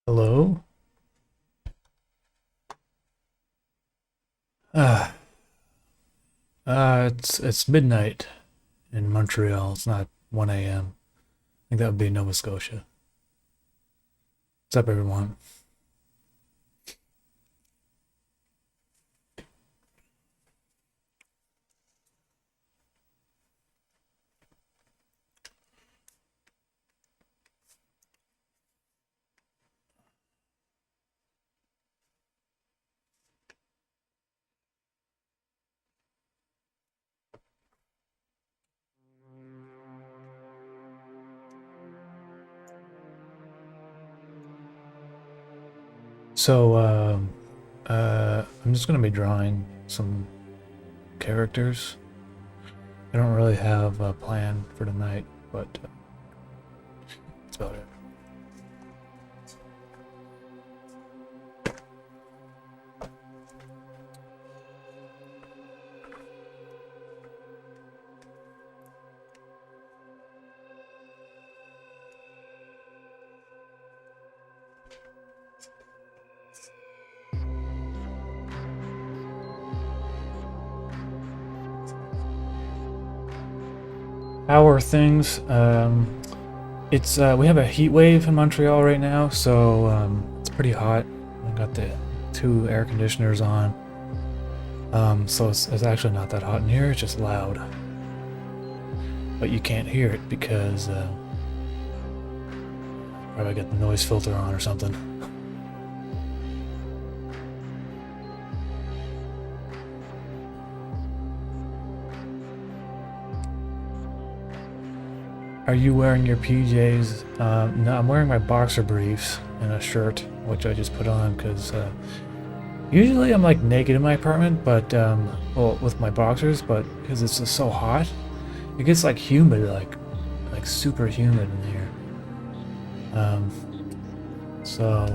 Hello? Ah, it's midnight in Montreal. It's not 1 a.m. I think that would be Nova Scotia. What's up, everyone? So, I'm just gonna be drawing some characters. I don't really have a plan for tonight, but that's about it. How are things? It's we have a heat wave in Montreal right now, so it's pretty hot. I got the two air conditioners on. So it's actually not that hot in here, it's just loud. But you can't hear it because probably got the noise filter on or something. Are you wearing your PJs? No, I'm wearing my boxer briefs and a shirt, which I just put on because usually I'm like naked in my apartment, but well, with my boxers, but because it's just so hot, it gets like humid, like super humid in here. So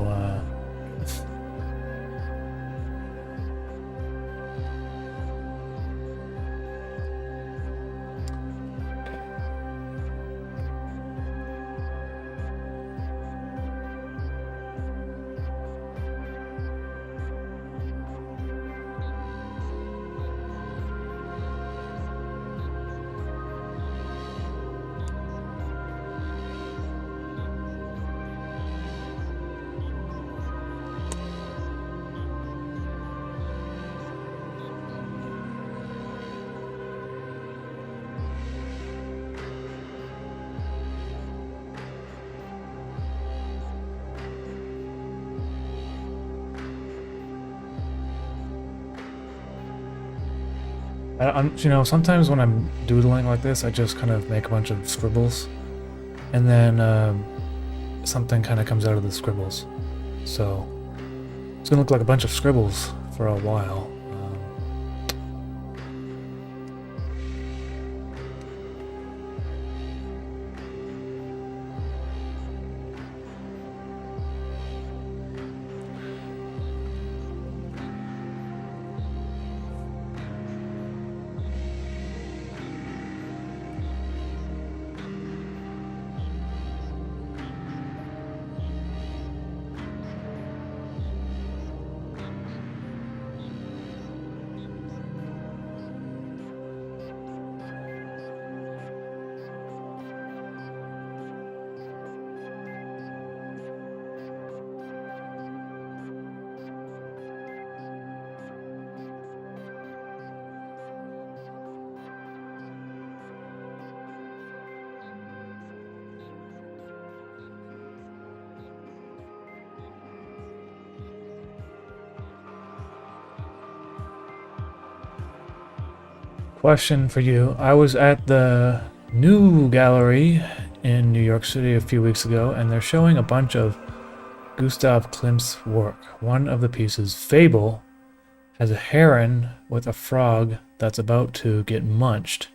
sometimes when I'm doodling like this, I just kind of make a bunch of scribbles, and then something kind of comes out of the scribbles. So it's gonna look like a bunch of scribbles for a while. Question for you. I was at the new gallery in New York City a few weeks ago, and they're showing a bunch of Gustav Klimt's work. One of the pieces, Fable, has a heron with a frog that's about to get munched.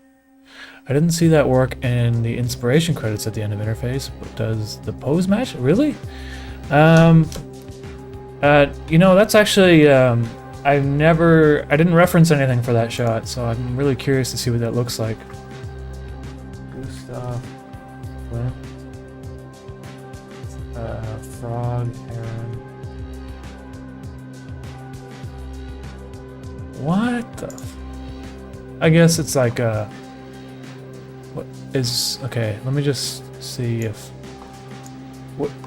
I didn't see that work in the inspiration credits at the end of interface, but does the pose match? Really? That's actually, I didn't reference anything for that shot, so I'm really curious to see what that looks like. Gustav Klimt. Frog, heron. What the? I guess it's like what is okay? Let me just see if.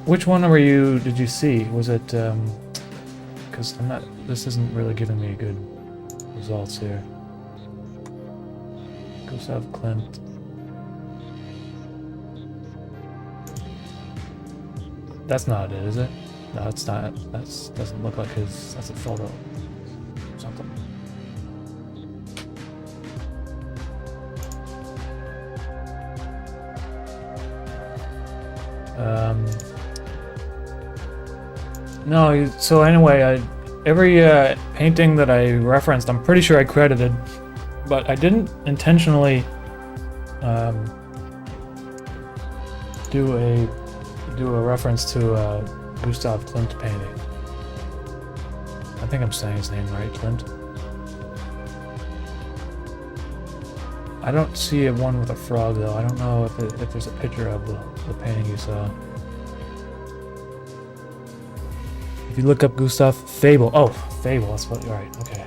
Which one were you? Did you see? Was it? Because I'm not. This isn't really giving me good results here. Gustav Klimt. That's not it, is it? No, it's not. That doesn't look like his. That's a photo. Something. No, so anyway, every painting that I referenced, I'm pretty sure I credited, but I didn't intentionally do a reference to a Gustav Klimt painting. I think I'm saying his name right, Klimt. I don't see a one with a frog though. I don't know if there's a picture of the painting you saw. If you look up Gustav Fable. Oh, Fable, that's what, right, okay.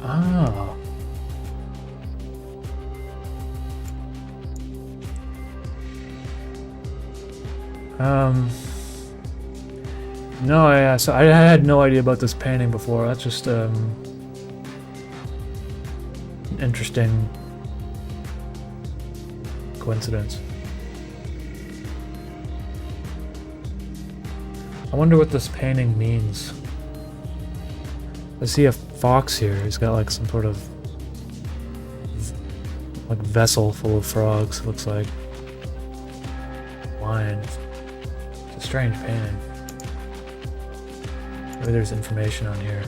Ah. No, yeah, so I had no idea about this painting before. That's just interesting coincidence. I wonder what this painting means. I see a fox here. He's got like some sort of like vessel full of frogs, looks like. Lion. It's a strange painting. Maybe there's information on here.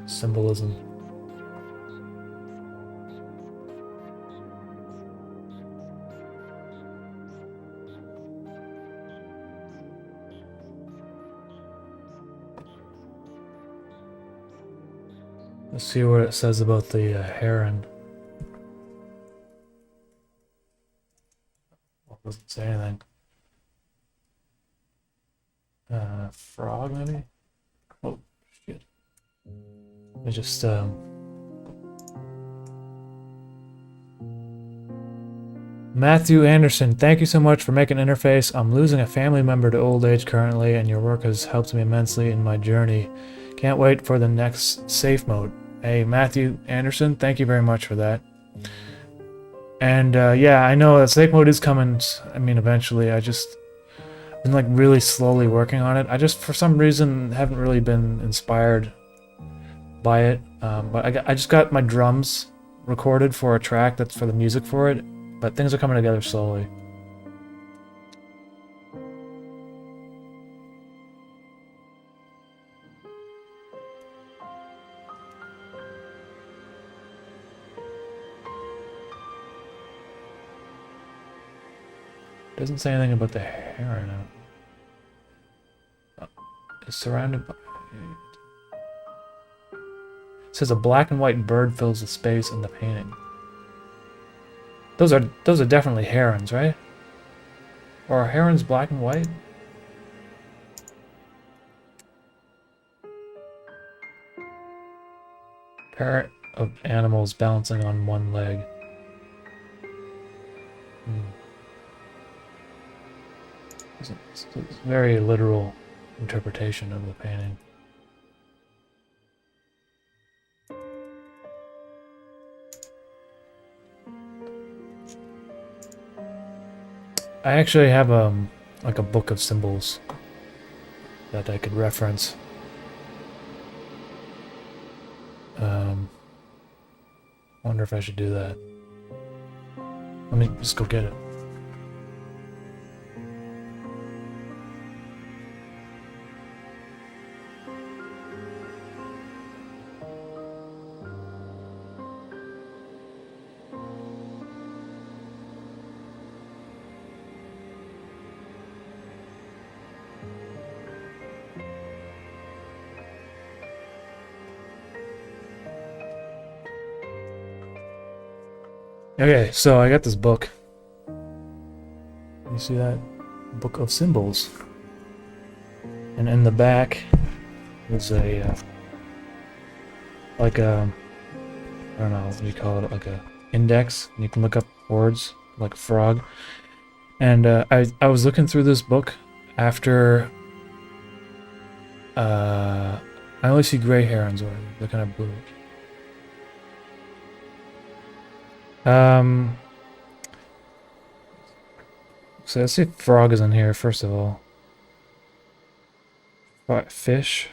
Symbolism. Let's see what it says about the heron. Well, it doesn't say anything. Frog, maybe? Oh, shit. Let me just, Matthew Anderson, thank you so much for making an interface. I'm losing a family member to old age currently, and your work has helped me immensely in my journey. Can't wait for the next safe mode. Hey, Matthew Anderson, thank you very much for that. And yeah, I know that safe mode is coming. I mean, eventually. I just been like really slowly working on it. I just, for some reason, haven't really been inspired by it. But I just got my drums recorded for a track that's for the music for it. But things are coming together slowly. Doesn't say anything about the heron. It's surrounded by... It says a black and white bird fills the space in the painting. Those are definitely herons, right? Or are herons black and white? Pair of animals balancing on one leg. It's a very literal interpretation of the painting. I actually have like a book of symbols that I could reference. Wonder if I should do that. Let me just go get it. Okay, so I got this book. You see that? Book of Symbols. And in the back is a, like a, I don't know, what do you call it, like a index. And you can look up words, like a frog. And I was looking through this book after, I only see gray herons, or they're kind of blue. So let's see if frog is in here, first of all. Fish?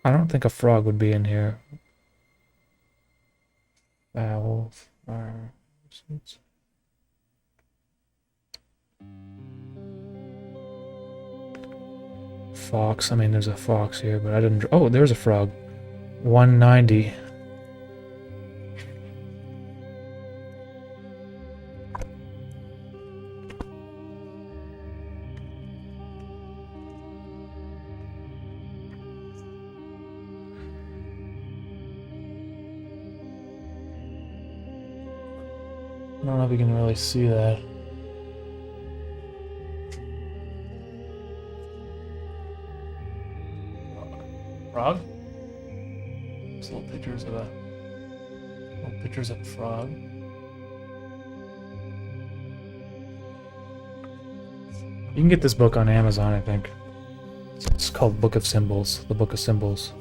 I don't think a frog would be in here. Fowl, fire, fox. I mean, there's a fox here, but I didn't. Oh, there's a frog. 190. I don't know if you can really see that. Frog? There's little pictures of a frog. You can get this book on Amazon, I think. It's called Book of Symbols. The Book of Symbols.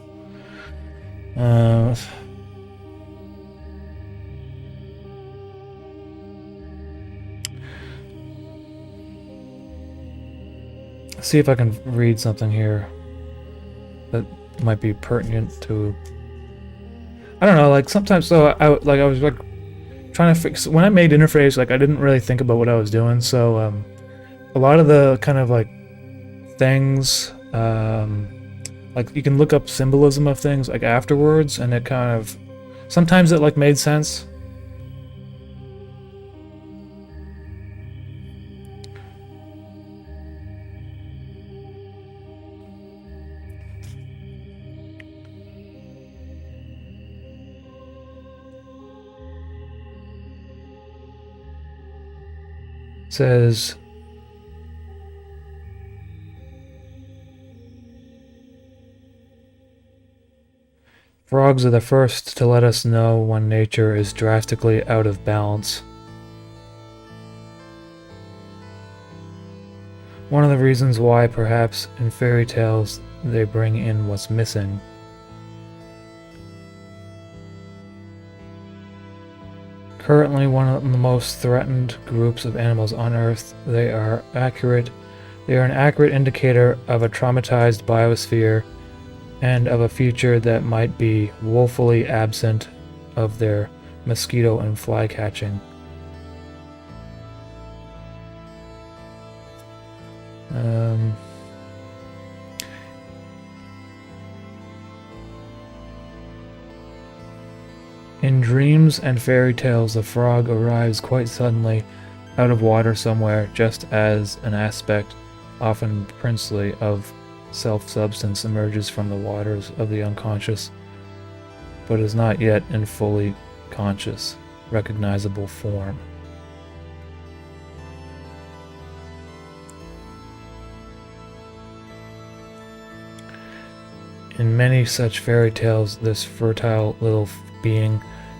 See if I can read something here that might be pertinent to. I don't know, like sometimes. So I was like trying to fix when I made interface. Like I didn't really think about what I was doing. So a lot of the kind of like things, like you can look up symbolism of things like afterwards, and it kind of sometimes it like made sense. Says frogs are the first to let us know when nature is drastically out of balance. One of the reasons why, perhaps, in fairy tales they bring in what's missing. Currently one of the most threatened groups of animals on Earth, they are an accurate indicator of a traumatized biosphere and of a future that might be woefully absent of their mosquito and fly catching. In dreams and fairy tales, the frog arrives quite suddenly out of water somewhere, just as an aspect, often princely, of self-substance emerges from the waters of the unconscious, but is not yet in fully conscious, recognizable form. In many such fairy tales, this fertile little being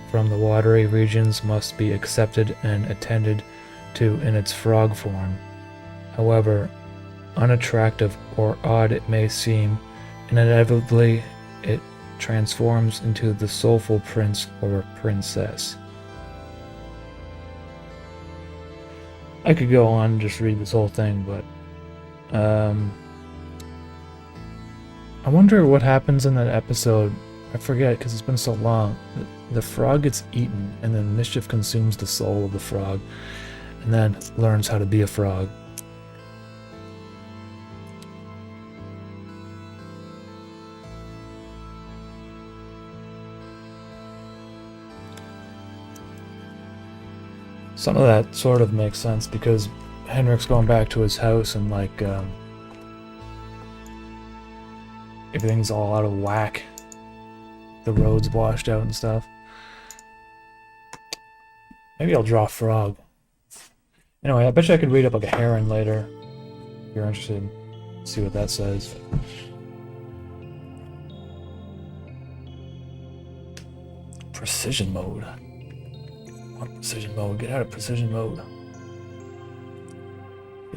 from the watery regions must be accepted and attended to in its frog form. However unattractive or odd it may seem, inevitably it transforms into the soulful prince or princess. I could go on and just read this whole thing, but I wonder what happens in that episode. I forget because it's been so long. The frog gets eaten, and then mischief consumes the soul of the frog, and then learns how to be a frog. Some of that sort of makes sense because Henrik's going back to his house and like everything's all out of whack. The road's washed out and stuff. Maybe I'll draw a frog. Anyway, I bet you I could read up like a heron later. If you're interested, see what that says. Precision mode. What precision mode? Get out of precision mode.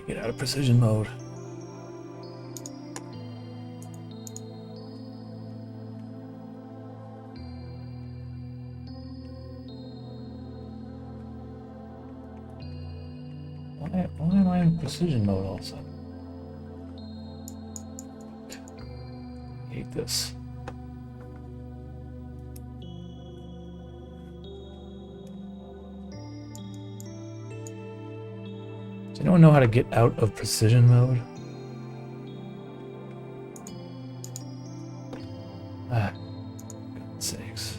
Get out of precision mode. Why am I in precision mode all of a sudden? I hate this. Does anyone know how to get out of precision mode? Ah, God's sakes.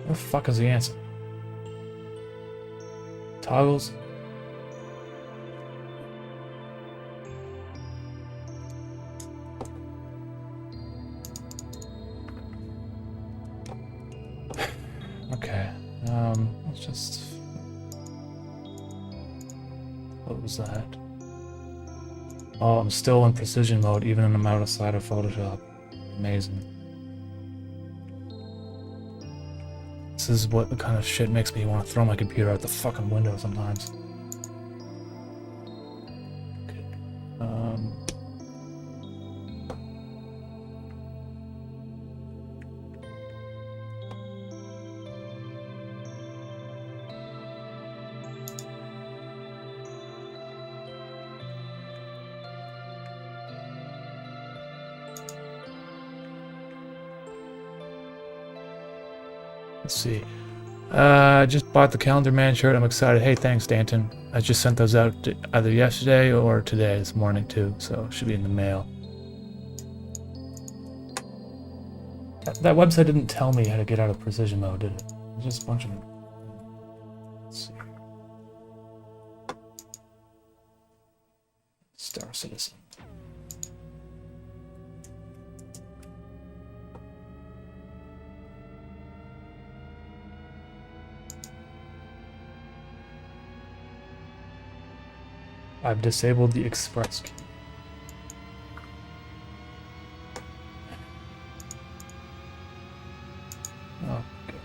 Where the fuck is the answer? Toggles? Okay, let's just... What was that? Oh, I'm still in precision mode, even when I'm outside of Photoshop. Amazing. This is what the kind of shit makes me want to throw my computer out the fucking window sometimes. Okay. Let's see. I just bought the Calendar Man shirt. I'm excited. Hey, thanks, Danton. I just sent those out either yesterday or today, this morning too, so it should be in the mail. That website didn't tell me how to get out of precision mode, did it? It was just a bunch of... Let's see. Star Citizen. I've disabled the express key. Oh, good.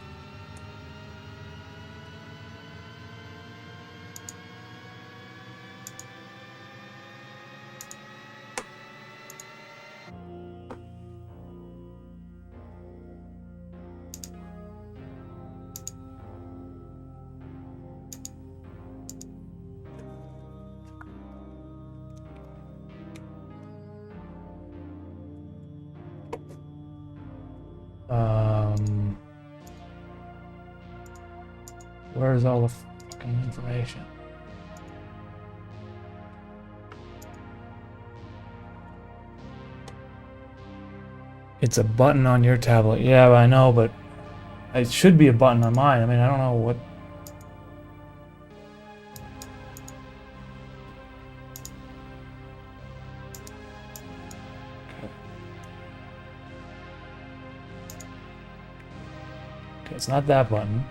Where's all the fucking information? It's a button on your tablet. Yeah, I know, but it should be a button on mine. I mean, I don't know what... Okay, it's not that button.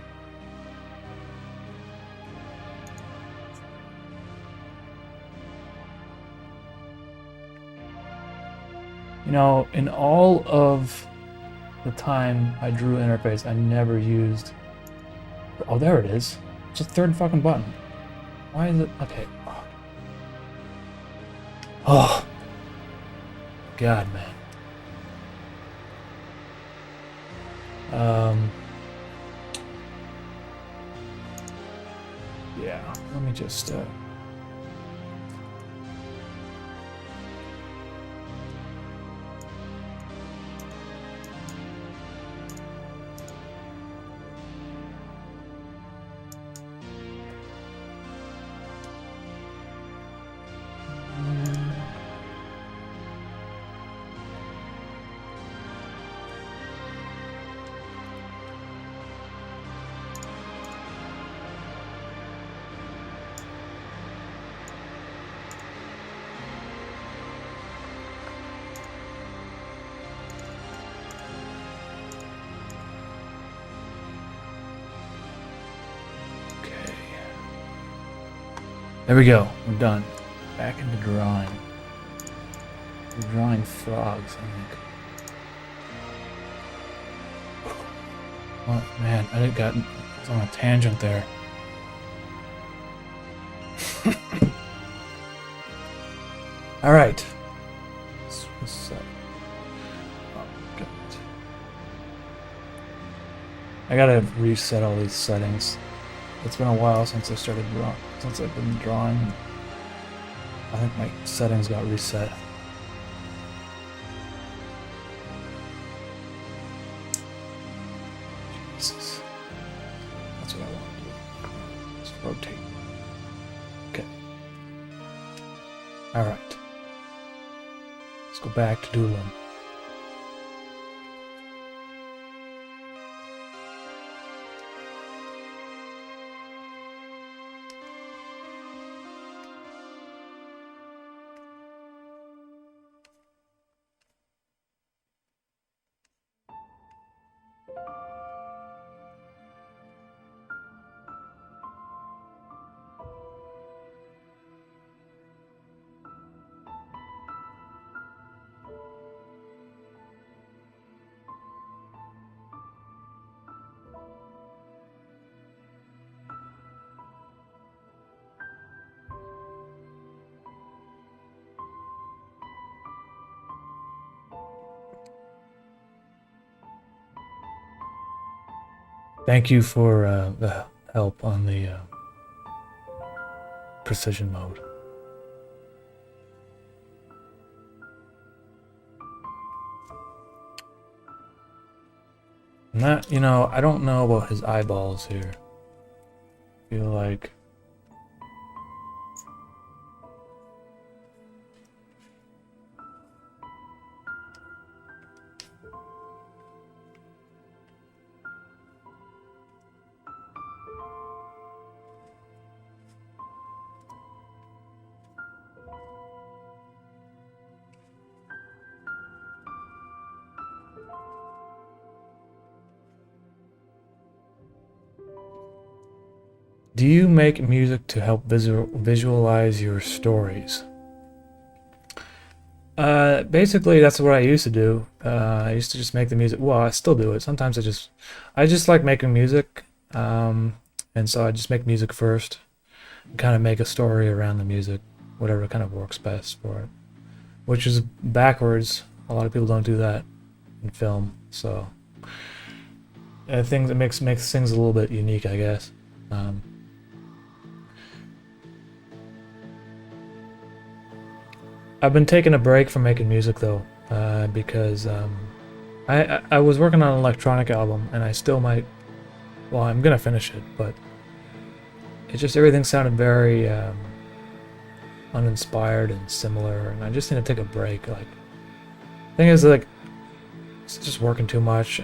You know, in all of the time I drew interface, I never used... Oh, there it is. It's a third fucking button. Why is it... Okay. Oh. God, man. Yeah, let me just... There we go. We're done. Back into drawing. We're drawing frogs, I think. Oh man, I got on a tangent there. All right. What's up? Oh, God. I gotta reset all these settings. It's been a while since I started drawing. Since I've been drawing, I think my settings got reset. Jesus, that's what I want to do. Just rotate. Okay. All right. Let's go back to doodling. Thank you for the help on the precision mode. Not, you know, I don't know about his eyeballs here. I feel like do you make music to help visualize your stories? Basically, that's what I used to do. I used to just make the music. Well, I still do it. Sometimes I just like making music, and so I just make music first, and kind of make a story around the music, whatever kind of works best for it. Which is backwards. A lot of people don't do that in film, so I think it makes things a little bit unique, I guess. I've been taking a break from making music though, because I was working on an electronic album, and I still might. Well, I'm gonna finish it, but it just everything sounded very uninspired and similar, and I just need to take a break. Like, thing is, like, it's just working too much,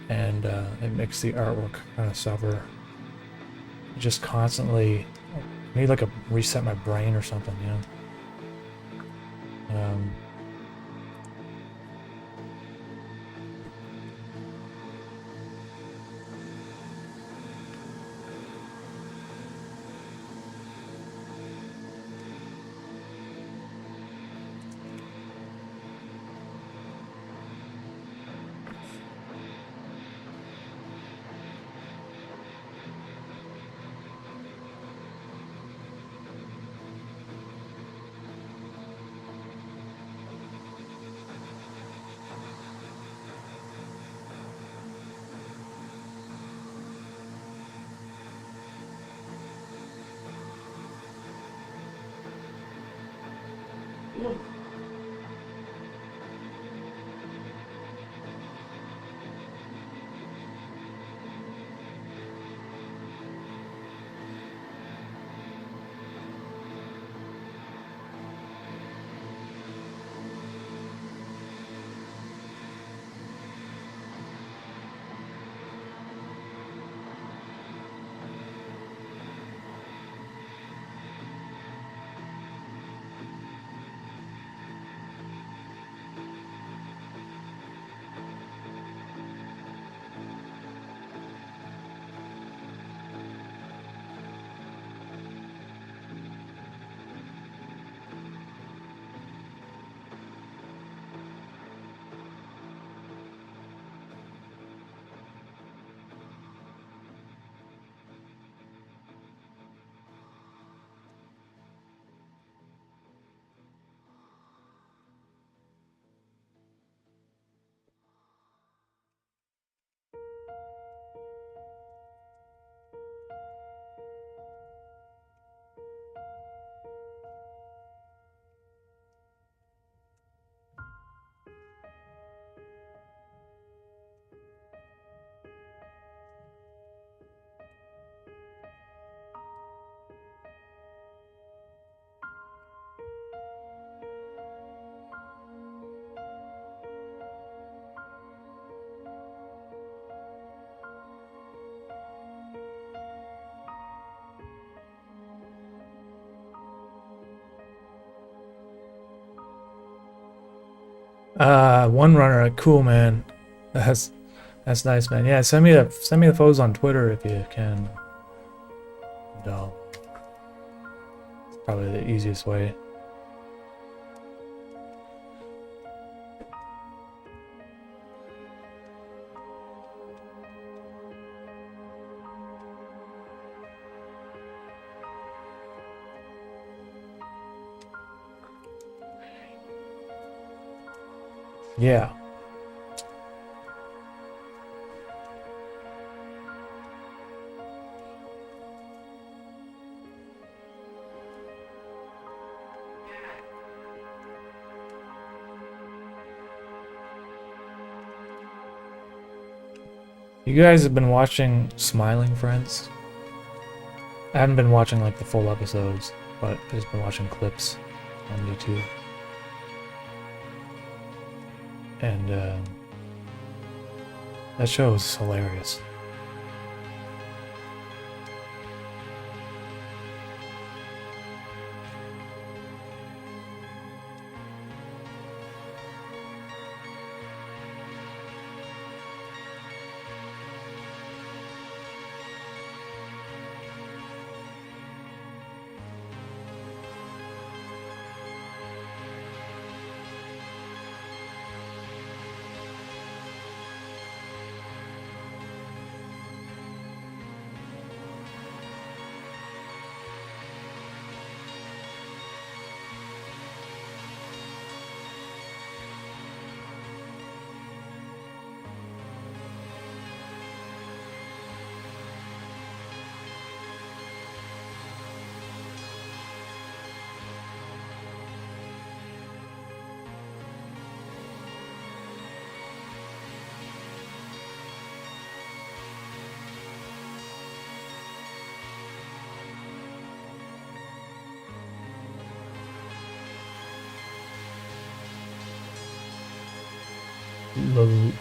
and it makes the artwork kind of suffer. Just constantly, I need like a reset my brain or something, you know. One runner, cool man. That's nice, man. Yeah, send me the photos on Twitter if you can. No, it's probably the easiest way. Yeah. You guys have been watching Smiling Friends? I haven't been watching like the full episodes, but I've just been watching clips on YouTube. And that show is hilarious.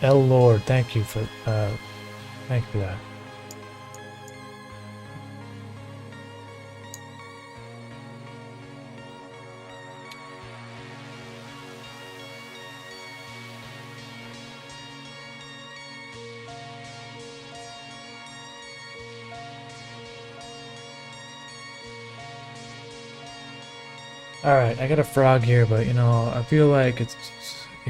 L Lord, thank you for that. Alright, I got a frog here, but you know, I feel like it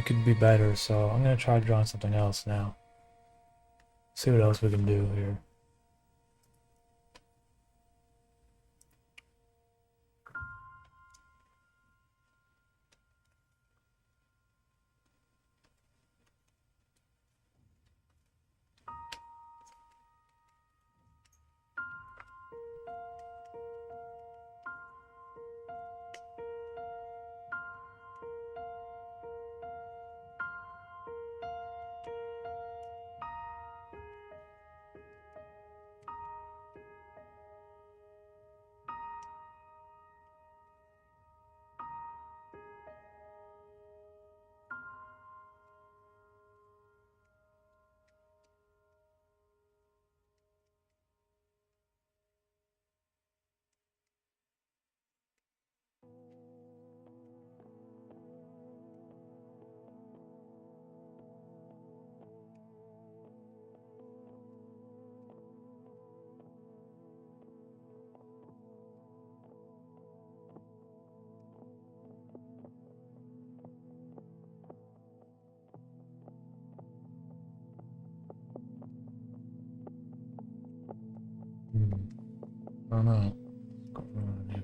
could be better, so I'm gonna try drawing something else now. See what else we can do here. I don't know. What's going on here?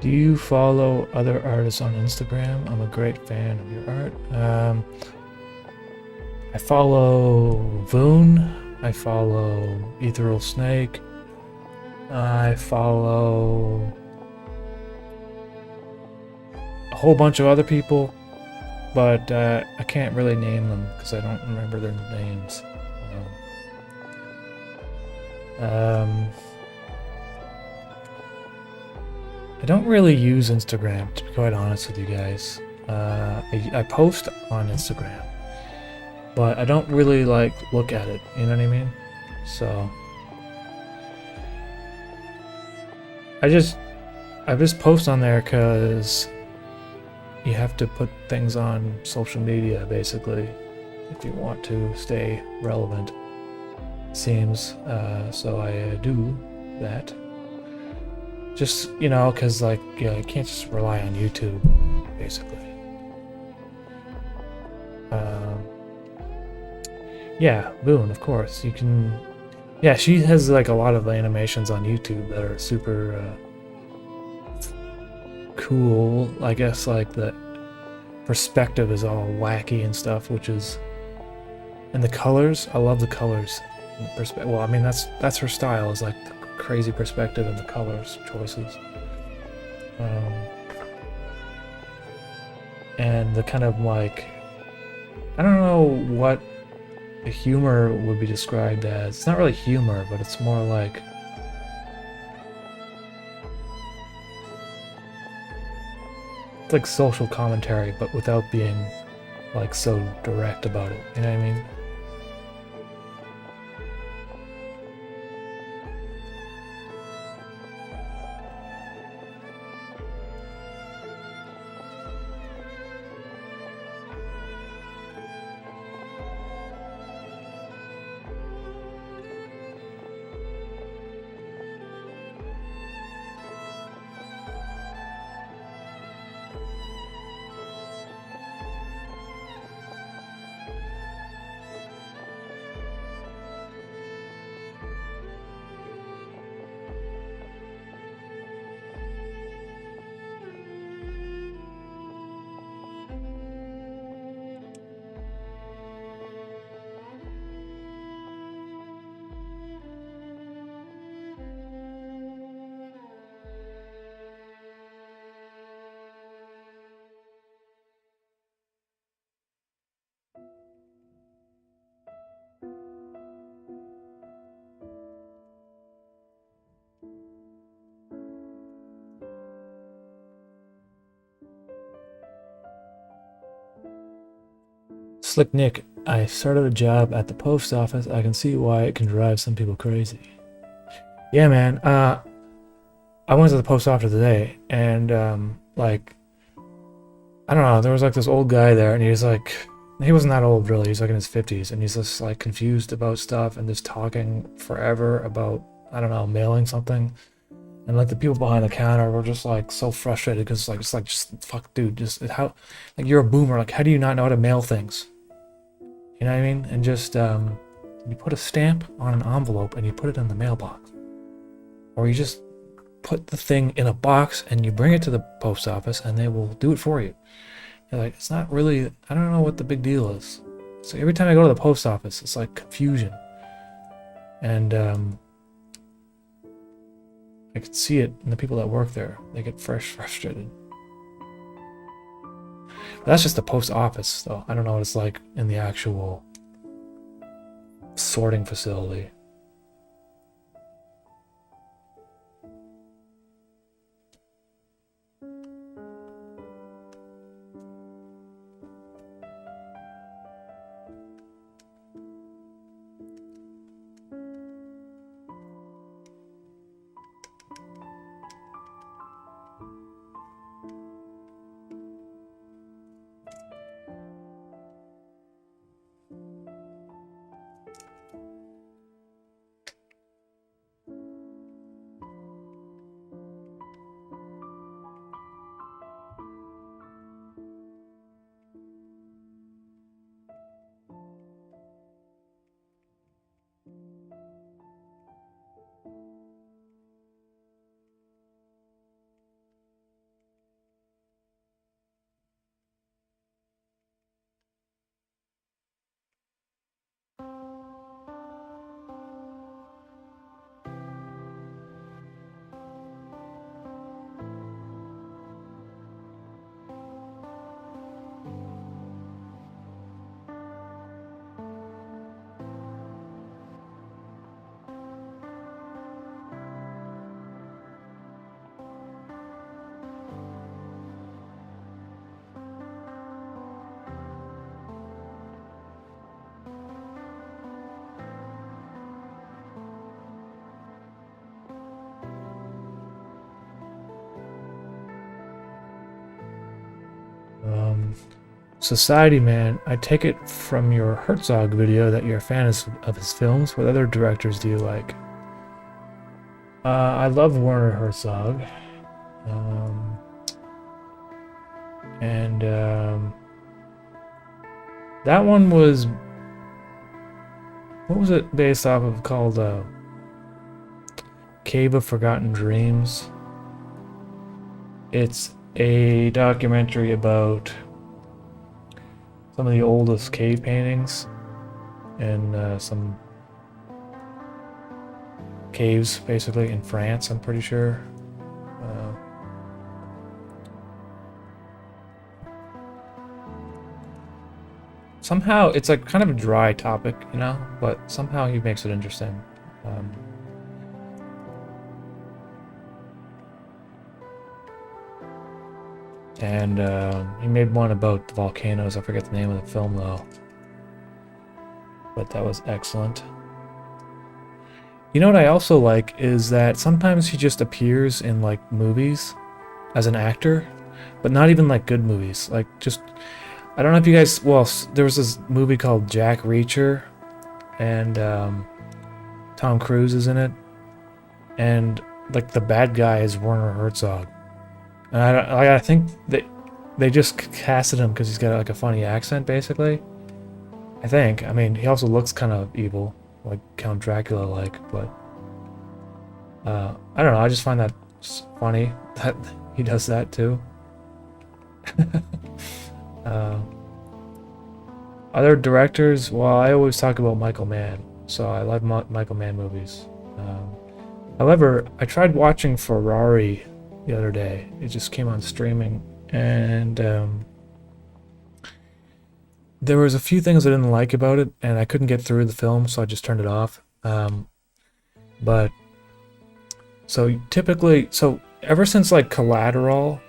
Do you follow other artists on Instagram? I'm a great fan of your art. I follow Voon. I follow Ethereal Snake. I follow a whole bunch of other people, but I can't really name them because I don't remember their names. I don't really use Instagram, to be quite honest with you guys. I post on Instagram, but I don't really like look at it, you know what I mean? So I just post on there because you have to put things on social media basically if you want to stay relevant, it seems. So I do that. Just, you know, because like, yeah, you can't just rely on YouTube, basically. Yeah, Boone, of course. You can... Yeah, she has like a lot of animations on YouTube that are super cool. I guess like the perspective is all wacky and stuff, which is... And the colors, I love the colors. Well, I mean, that's her style, is like the crazy perspective and the colors choices. And the kind of like... I don't know what the humor would be described as. It's not really humor, but it's more like... It's like social commentary, but without being like so direct about it. You know what I mean? Slick Nick, I started a job at the post office. I can see why it can drive some people crazy. Yeah, man. I went to the post office today, and like, I don't know. There was like this old guy there, and he wasn't that old really. He's like in his 50s, and he's just like confused about stuff and just talking forever about, I don't know, mailing something. And like the people behind the counter were just like so frustrated because just fuck, dude, just how, like, you're a boomer. Like, how do you not know how to mail things? You know what I mean? And just you put a stamp on an envelope and you put it in the mailbox, or you just put the thing in a box and you bring it to the post office and they will do it for you. You're like, it's not really, I don't know what the big deal is. So every time I go to the post office, it's like confusion. And I could see it in the people that work there. They get frustrated. But that's just the post office, though. I don't know what it's like in the actual sorting facility. Society Man, I take it from your Herzog video that you're a fan of his films. What other directors do you like? I love Werner Herzog. And that one was... What was it based off of, called Cave of Forgotten Dreams? It's a documentary about some of the oldest cave paintings and some caves, basically, in France, I'm pretty sure. Somehow, it's like kind of a dry topic, you know, but somehow he makes it interesting. And he made one about the volcanoes. I forget the name of the film, though. But that was excellent. You know what I also like is that sometimes he just appears in, like, movies as an actor, but not even, like, good movies. Like, just... I don't know if you guys... Well, there was this movie called Jack Reacher, and Tom Cruise is in it. And, like, the bad guy is Werner Herzog. And I think they just casted him because he's got, like, a funny accent, basically. I think. I mean, he also looks kind of evil, like Count Dracula-like, but... I don't know, I just find that funny that he does that, too. Other directors, well, I always talk about Michael Mann, so I love Michael Mann movies. However, I tried watching Ferrari the other day. It just came on streaming, and there was a few things I didn't like about it, and I couldn't get through the film, so I just turned it off. But so typically, ever since like Collateral,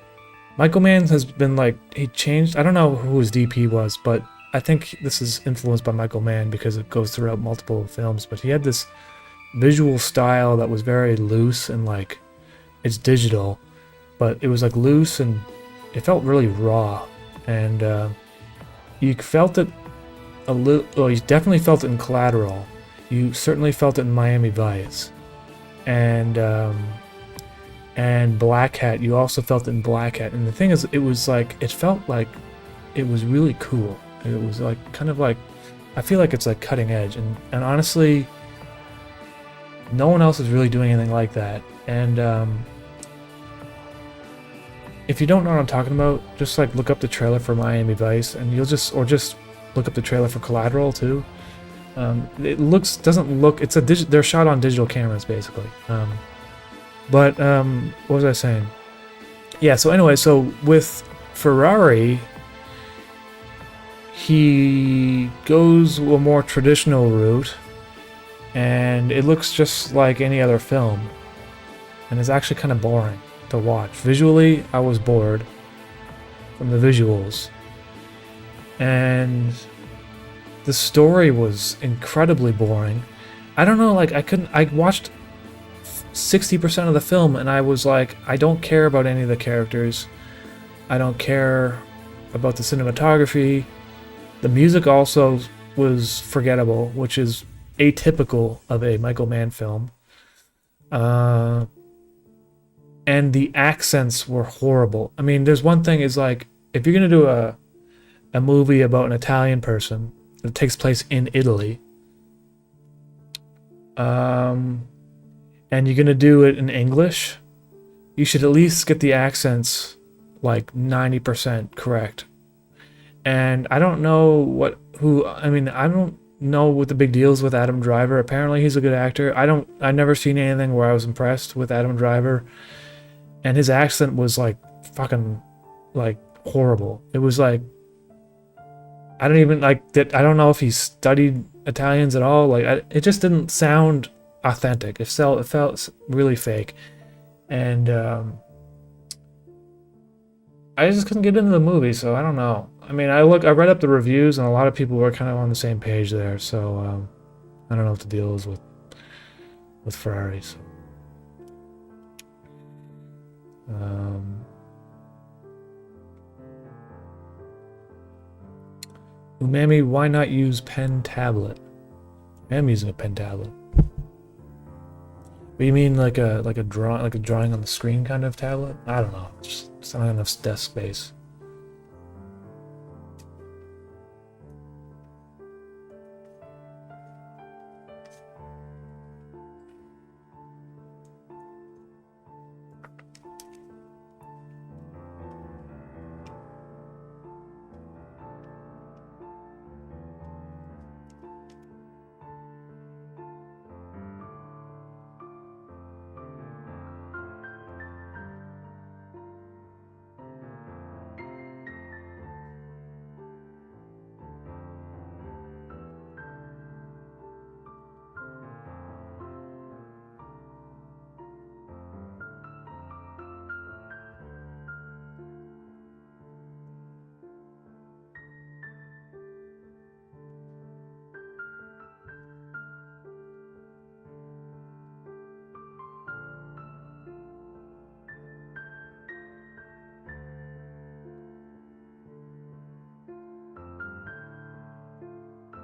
Michael Mann has been like, he changed. I don't know who his DP was, but I think this is influenced by Michael Mann because it goes throughout multiple films. But he had this visual style that was very loose and like, it's digital, but it was like loose and it felt really raw. And you felt it a little. Well, you definitely felt it in Collateral. You certainly felt it in Miami Vice, and Black Hat. You also felt it in Black Hat. And the thing is, it was like, it felt like it was really cool. It was like kind of like, I feel like it's like cutting edge, and honestly, no one else is really doing anything like that. And if you don't know what I'm talking about, just like look up the trailer for Miami Vice, and you'll just look up the trailer for Collateral too. It doesn't look. It's they're shot on digital cameras basically. But what was I saying? Yeah. So anyway, so with Ferrari, he goes a more traditional route, and it looks just like any other film, and it's actually kind of boring to watch. Visually, I was bored from the visuals, and the story was incredibly boring. I don't know, like I watched 60% of the film and I was like, I don't care about any of the characters. I don't care about the cinematography. The music also was forgettable, which is atypical of a Michael Mann film. And the accents were horrible. I mean, there's one thing is like, if you're gonna do a movie about an Italian person that takes place in Italy, and you're gonna do it in English, you should at least get the accents like 90% correct. And I don't know I don't know what the big deal is with Adam Driver. Apparently he's a good actor. I've never seen anything where I was impressed with Adam Driver, and his accent was like fucking like horrible. It was like, I don't even like that. I don't know if he studied Italians at all. Like it just didn't sound authentic. It felt really fake, and I just couldn't get into the movie. So I don't know. I mean, I read up the reviews, and a lot of people were kind of on the same page there. So I don't know what the deal is with Ferrari. So. Umami, why not use pen tablet? I'm using a pen tablet. But you mean like a drawing on the screen kind of tablet? I don't know. Just not enough desk space.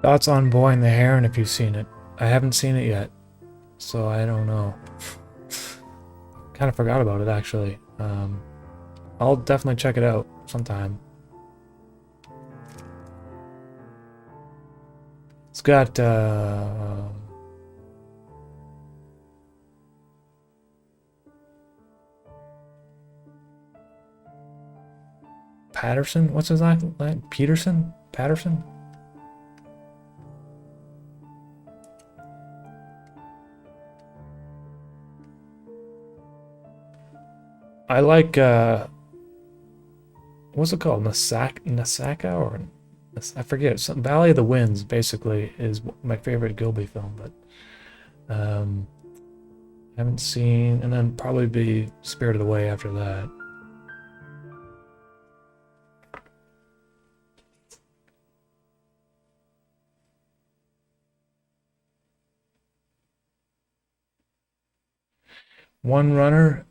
Thoughts on Boy and the Heron if you've seen it. I haven't seen it yet, so I don't know. Kind of forgot about it actually. I'll definitely check it out sometime. It's got Patterson? What's his last name? Peterson? Patterson? I like, what's it called? Nasaka? Or I forget. Some Valley of the Winds, basically, is my favorite Gilby film, but haven't seen, and then probably be Spirited Away after that. One Runner,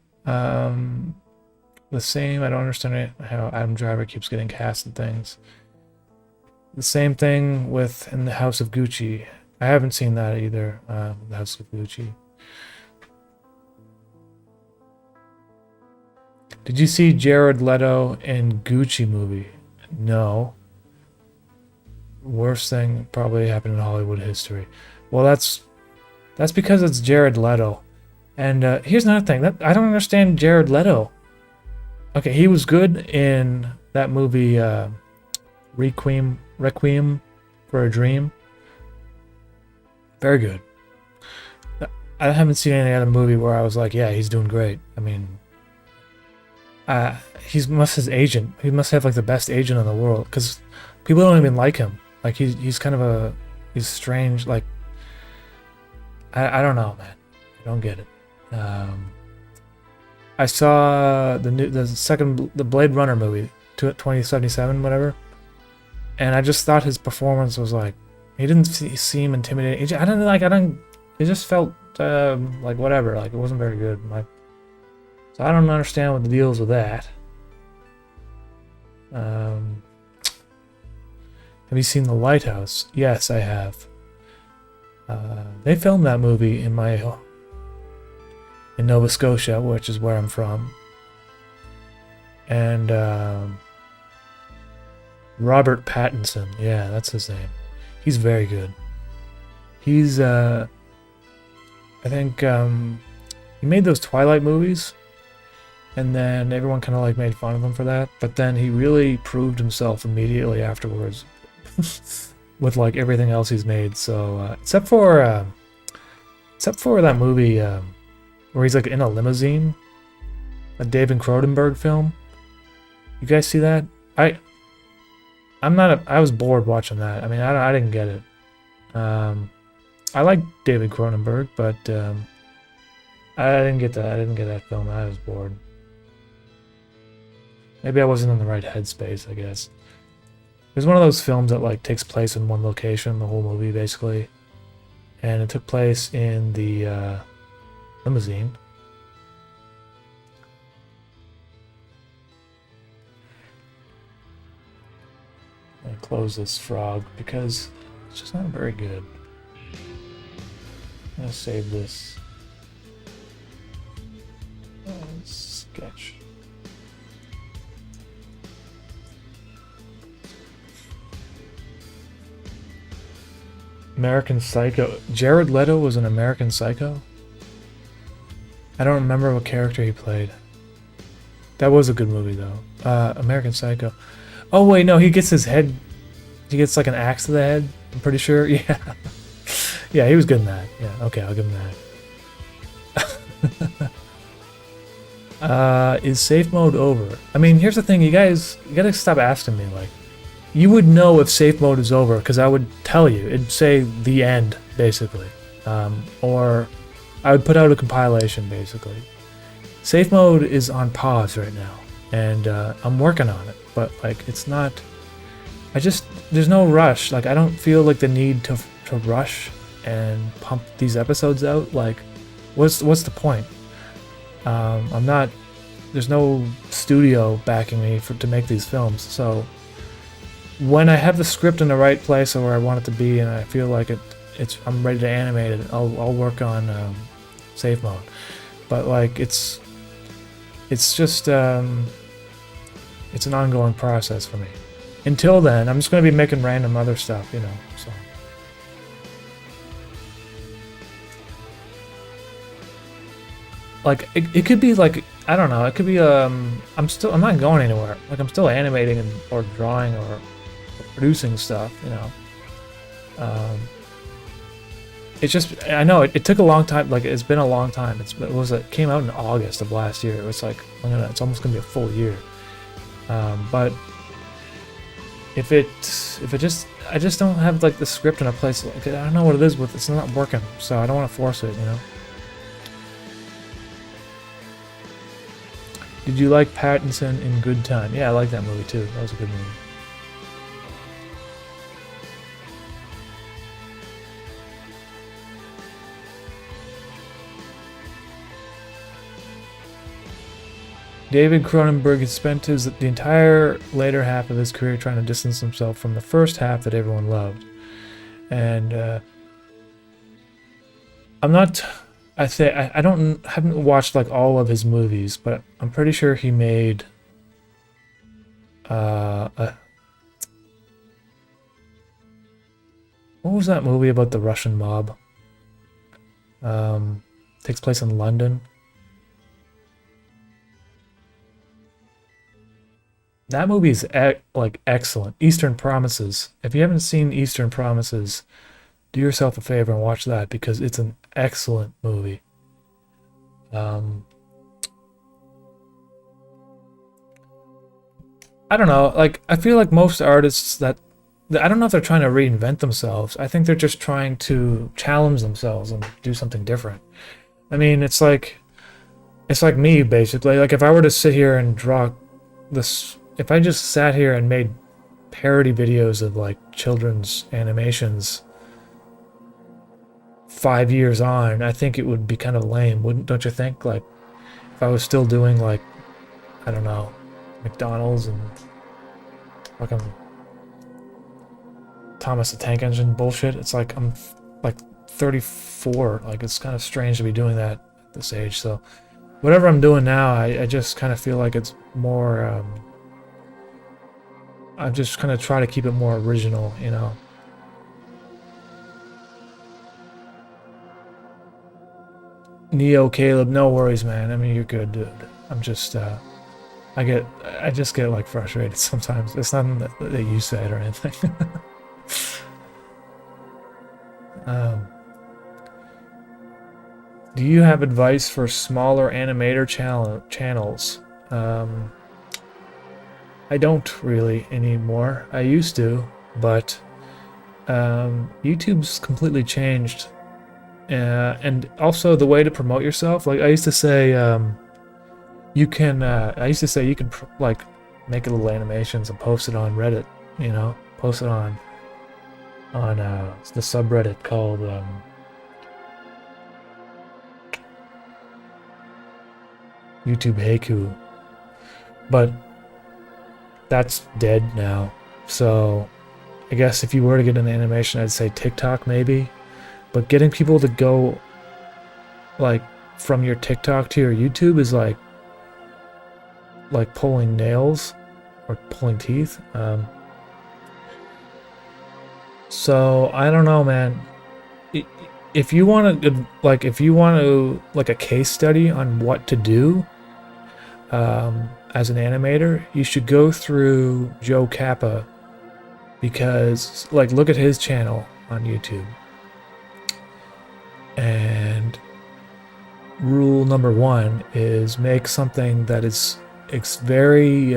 the same. I don't understand how Adam Driver keeps getting cast and things. The same thing with In the House of Gucci. I haven't seen that either. The House of Gucci. Did you see Jared Leto in Gucci movie? No. Worst thing probably happened in Hollywood history. Well, that's because it's Jared Leto. And here's another thing. I don't understand Jared Leto. Okay, he was good in that movie Requiem for a Dream. Very good. I haven't seen any other movie where I was like, yeah, he's doing great. I mean, he must have like the best agent in the world, because people don't even like him. Like he's kind of he's strange. Like I don't know, man. I don't get it. I saw the Blade Runner movie, 2077, whatever, and I just thought his performance was like, he didn't seem intimidating. It just felt like whatever, like it wasn't very good. So I don't understand what the deal is with that. Have you seen The Lighthouse? Yes, I have. They filmed that movie in Nova Scotia, which is where I'm from. And Robert Pattinson, yeah, that's his name. He's very good. He's I think he made those Twilight movies, and then everyone kind of like made fun of him for that, but then he really proved himself immediately afterwards with like everything else he's made. So except for that movie where he's like in a limousine, a David Cronenberg film. You guys see that? I was bored watching that. I mean, I didn't get it. I like David Cronenberg, but I didn't get that. I didn't get that film. I was bored. Maybe I wasn't in the right headspace, I guess. It was one of those films that like takes place in one location, the whole movie basically, and it took place in the limousine. gonna close this frog because it's just not very good. I'm gonna save this sketch. American Psycho. Jared Leto was an American Psycho? I don't remember what character he played. That was a good movie though. American Psycho. Oh wait, no, he gets his head. He gets like an axe to the head. I'm pretty sure. Yeah. Yeah, he was good in that. Yeah, okay, I'll give him that. Is safe mode over? I mean, here's the thing, you gotta stop asking me, like, you would know if safe mode is over, because I would tell you. It'd say the end, basically. Or I would put out a compilation, basically. Safe mode is on pause right now, and I'm working on it, but, like, it's not... there's no rush. Like, I don't feel like the need to rush and pump these episodes out. Like, what's the point? There's no studio backing me to make these films, so when I have the script in the right place or where I want it to be and I feel like I'm ready to animate it, I'll work on safe mode. But like it's just it's an ongoing process for me. Until then, I'm just going to be making random other stuff, you know, so. Like, it could be like, I don't know, it could be, I'm not going anywhere. Like, I'm still animating or drawing or producing stuff, you know. It's just, I know, it took a long time, like, it's been a long time. It came out in August of last year. It was like, it's almost going to be a full year. But I just don't have, like, the script in a place, like, I don't know what it is with, it's not working, so I don't want to force it, you know. Did you like Pattinson in Good Time? Yeah, I like that movie too. That was a good movie. David Cronenberg has spent the entire later half of his career trying to distance himself from the first half that everyone loved. And I haven't watched like all of his movies, but I'm pretty sure he made what was that movie about the Russian mob? Takes place in London. That movie is like excellent. Eastern Promises. If you haven't seen Eastern Promises, do yourself a favor and watch that because it's an excellent movie. I don't know, like, I feel like most artists I don't know if they're trying to reinvent themselves. I think they're just trying to challenge themselves and do something different. I mean, it's like me, basically. Like, if I were to sit here and draw this, if I just sat here and made parody videos of, like, children's animations 5 years on, I think it would be kind of lame, don't you think? Like, if I was still doing, like, I don't know, McDonald's and fucking Thomas the Tank Engine bullshit. It's like I'm like 34. Like, it's kind of strange to be doing that at this age. So whatever I'm doing now, I just kind of feel like it's more I'm just kind of try to keep it more original, you know. Neo Caleb, no worries, man. I mean, you're good, dude. I'm just I just get like frustrated sometimes. It's nothing that you said or anything. Do you have advice for smaller animator channels? I don't really anymore. I used to, but YouTube's completely changed. And also the way to promote yourself. Like, I used to say, you can like make little animations and post it on Reddit, you know, post it on the subreddit called YouTube Haiku, but that's dead now. So I guess if you were to get an animation, I'd say TikTok maybe. But getting people to go like from your TikTok to your YouTube is like pulling nails or pulling teeth. So I don't know, man. If you want to like a case study on what to do as an animator, you should go through Joe Kappa, because like look at his channel on YouTube. And rule number 1 is make something that is very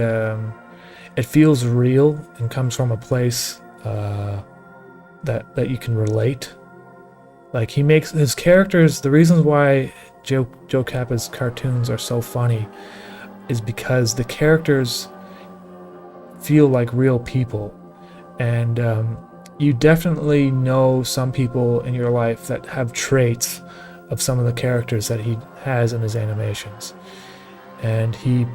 it feels real and comes from a place that you can relate. Like he makes his characters, the reasons why Joe Kappa's cartoons are so funny is because the characters feel like real people. And you definitely know some people in your life that have traits of some of the characters that he has in his animations. And he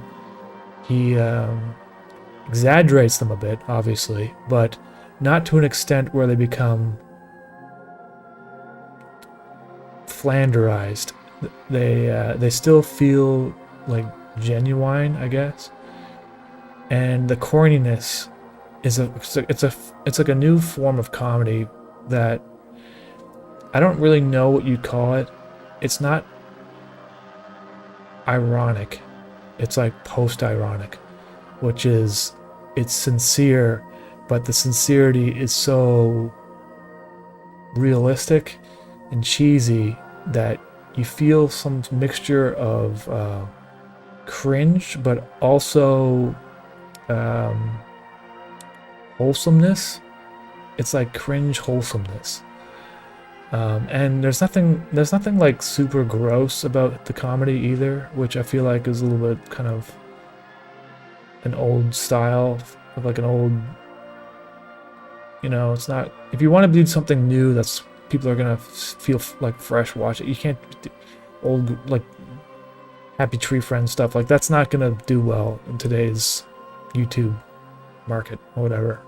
exaggerates them a bit, obviously, but not to an extent where they become flanderized. They still feel like genuine, I guess. And the corniness is it's like a new form of comedy that I don't really know what you'd call it. It's not ironic. It's like post-ironic, which is it's sincere, but the sincerity is so realistic and cheesy that you feel some mixture of cringe, but also wholesomeness. It's like cringe wholesomeness. And there's nothing like super gross about the comedy either, which I feel like is a little bit kind of an old style, of like an old, it's not, if you want to do something new that's people are gonna feel like fresh, watch it. You can't do old like Happy Tree Friends stuff, like that's not gonna do well in today's YouTube market or whatever.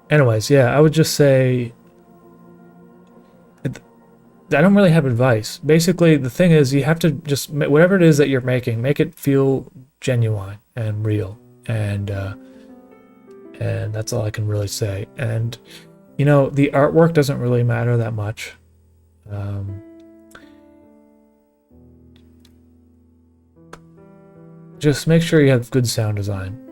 Anyways, yeah, I would just say I don't really have advice. Basically, the thing is you have to just, whatever it is that you're making, make it feel genuine and real, and that's all I can really say. And the artwork doesn't really matter that much. Just make sure you have good sound design.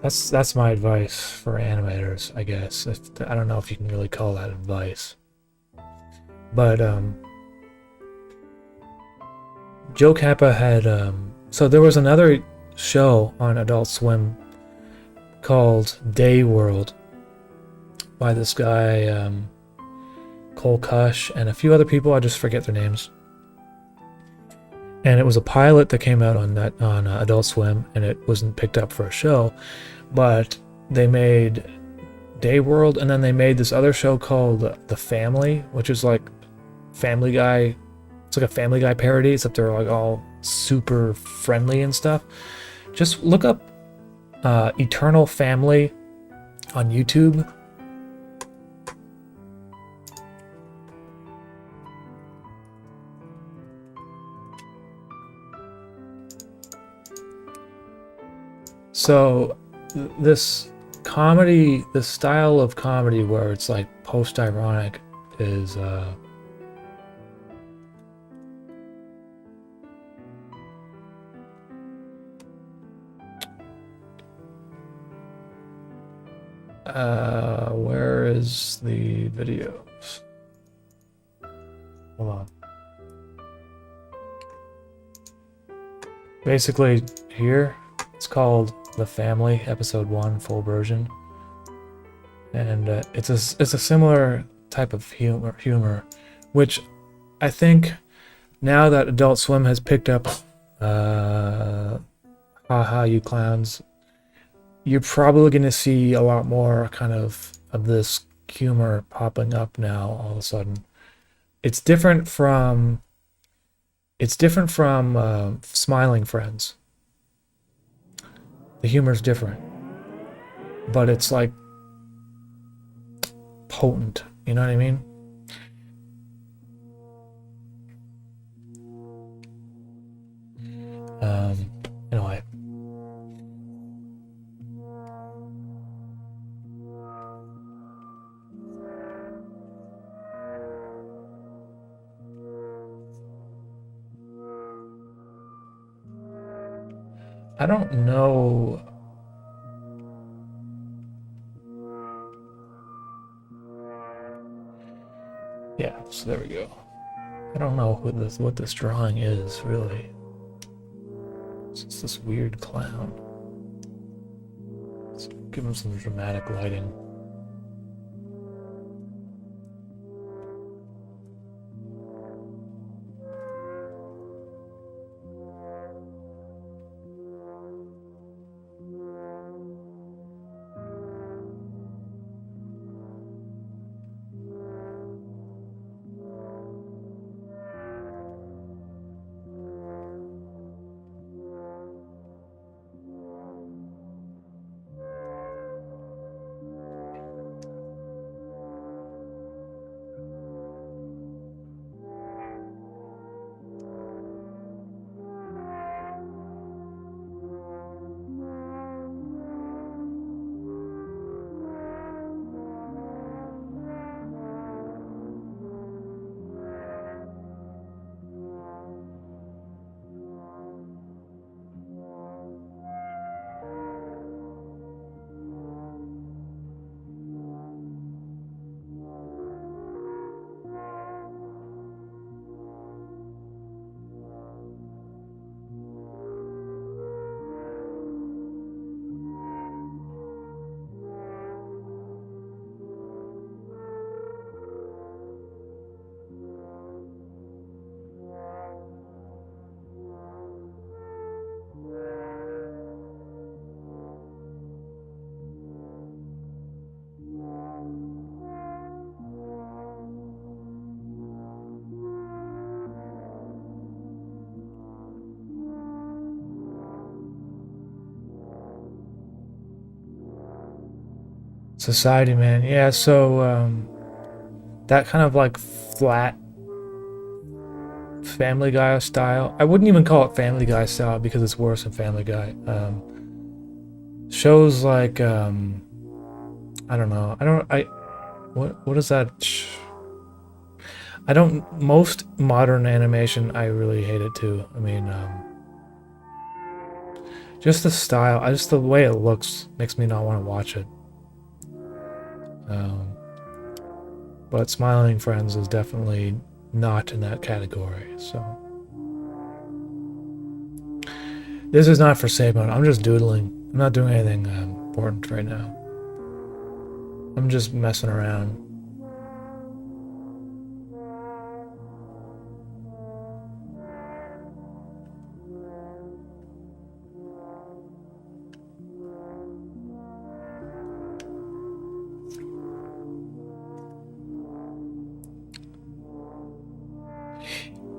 That's my advice for animators, I guess. I don't know if you can really call that advice. But Joe Kappa had so there was another show on Adult Swim called Day World by this guy Cole Cush and a few other people. I just forget their names. And it was a pilot that came out on Adult Swim, and it wasn't picked up for a show, but they made Day World, and then they made this other show called The Family, which is like Family Guy. It's like a Family Guy parody, except they're like all super friendly and stuff. Just look up Eternal Family on YouTube. So this comedy, this style of comedy where it's like post-ironic is where is the videos? Hold on. Basically here, it's called The Family, Episode 1, full version. And it's a similar type of humor, which I think now that Adult Swim has picked up Haha You Clowns, you're probably going to see a lot more kind of this humor popping up now all of a sudden. it's different from Smiling Friends. The humor's different, but it's like potent. You know what I mean? Anyway. I don't know. Yeah, so there we go. I don't know what this drawing is, really. It's just this weird clown. Let's give him some dramatic lighting. Society Man. Yeah, so that kind of like flat Family Guy style. I wouldn't even call it Family Guy style because it's worse than Family Guy. Shows like I don't know. What is that? I don't. Most modern animation, I really hate it too. I mean, just the style, just the way it looks makes me not want to watch it. But Smiling Friends is definitely not in that category. So this is not for save mode. I'm just doodling. I'm not doing anything important right now. I'm just messing around.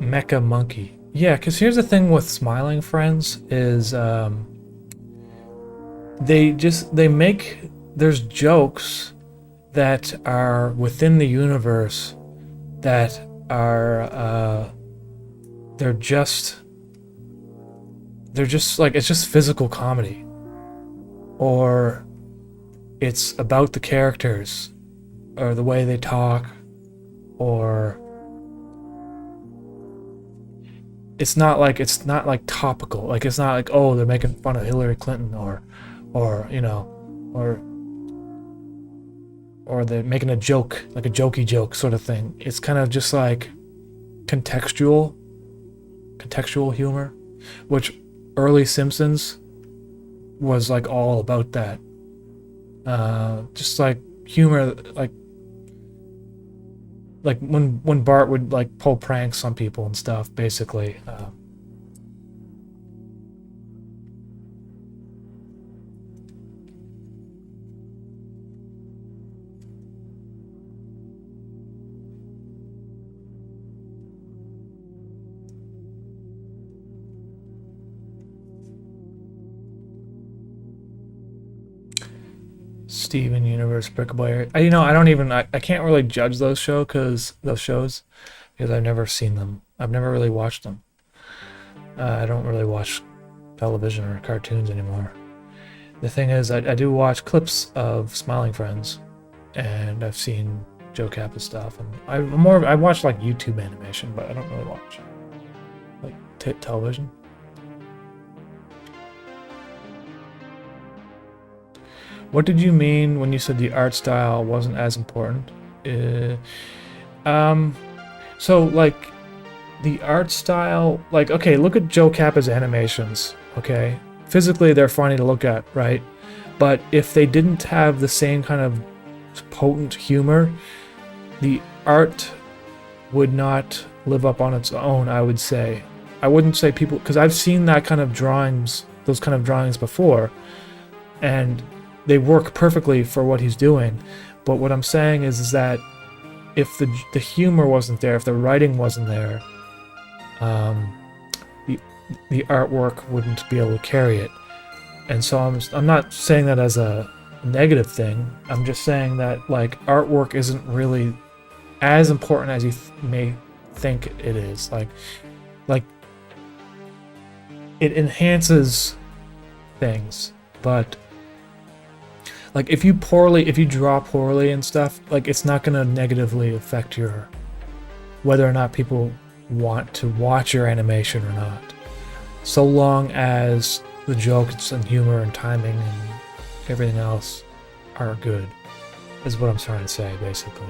Mecha Monkey. Yeah, because here's the thing with Smiling Friends is they make, there's jokes that are within the universe that are they're just like, it's just physical comedy, or it's about the characters or the way they talk, or it's not like topical. Like, it's not like, oh, they're making fun of Hillary Clinton, or you know, or they're making a joke, like a jokey joke sort of thing. It's kind of just like contextual humor, which early Simpsons was like all about that. Just like humor, like when Bart would like pull pranks on people and stuff, basically. Steven Universe Bricklayer. You know, I don't even, I can't really judge those shows because I've never seen them. I've never really watched them. I don't really watch television or cartoons anymore. The thing is, I do watch clips of Smiling Friends, and I've seen Joe Kappa stuff, and I watch like YouTube animation, but I don't really watch like television. What did you mean when you said the art style wasn't as important? So like the art style, like, okay, look at Joe Kappa's animations, okay? Physically, they're funny to look at, right? But if they didn't have the same kind of potent humor, the art would not live up on its own, I would say. I wouldn't say people, because I've seen that kind of drawings, those kind of drawings before, and they work perfectly for what he's doing. But what I'm saying is that if the humor wasn't there, if the writing wasn't there, the artwork wouldn't be able to carry it. And so I'm not saying that as a negative thing. I'm just saying that like artwork isn't really as important as you may think it is. Like it enhances things, but like if you draw poorly and stuff, like it's not going to negatively affect your whether or not people want to watch your animation or not, so long as the jokes and humor and timing and everything else are good, is what I'm trying to say, basically.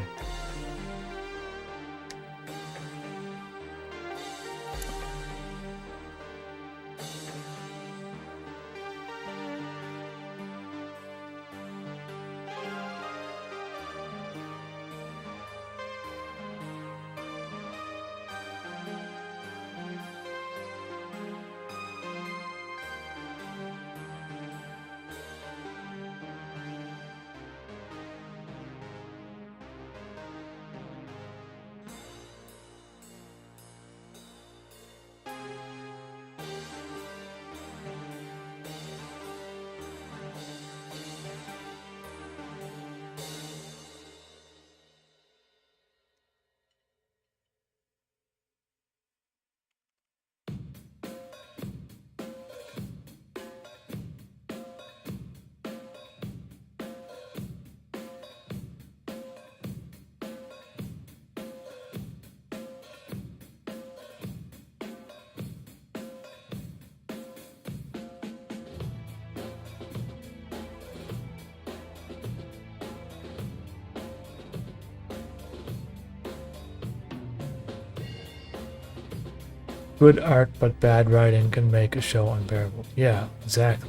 Good art but bad writing can make a show unbearable. Yeah, exactly.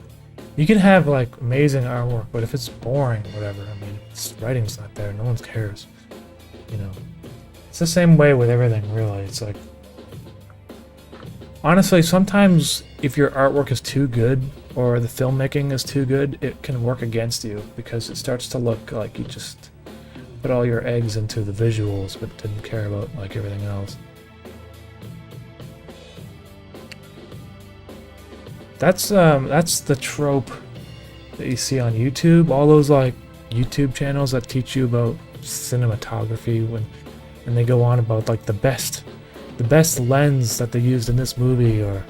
You can have like amazing artwork, but if it's boring, whatever, I mean, if writing's not there, no one cares. You know, it's the same way with everything, really. It's like, honestly, sometimes if your artwork is too good or the filmmaking is too good, it can work against you because it starts to look like you just put all your eggs into the visuals but didn't care about like everything else. That's the trope that you see on YouTube. All those like YouTube channels that teach you about cinematography when they go on about like the best lens that they used in this movie or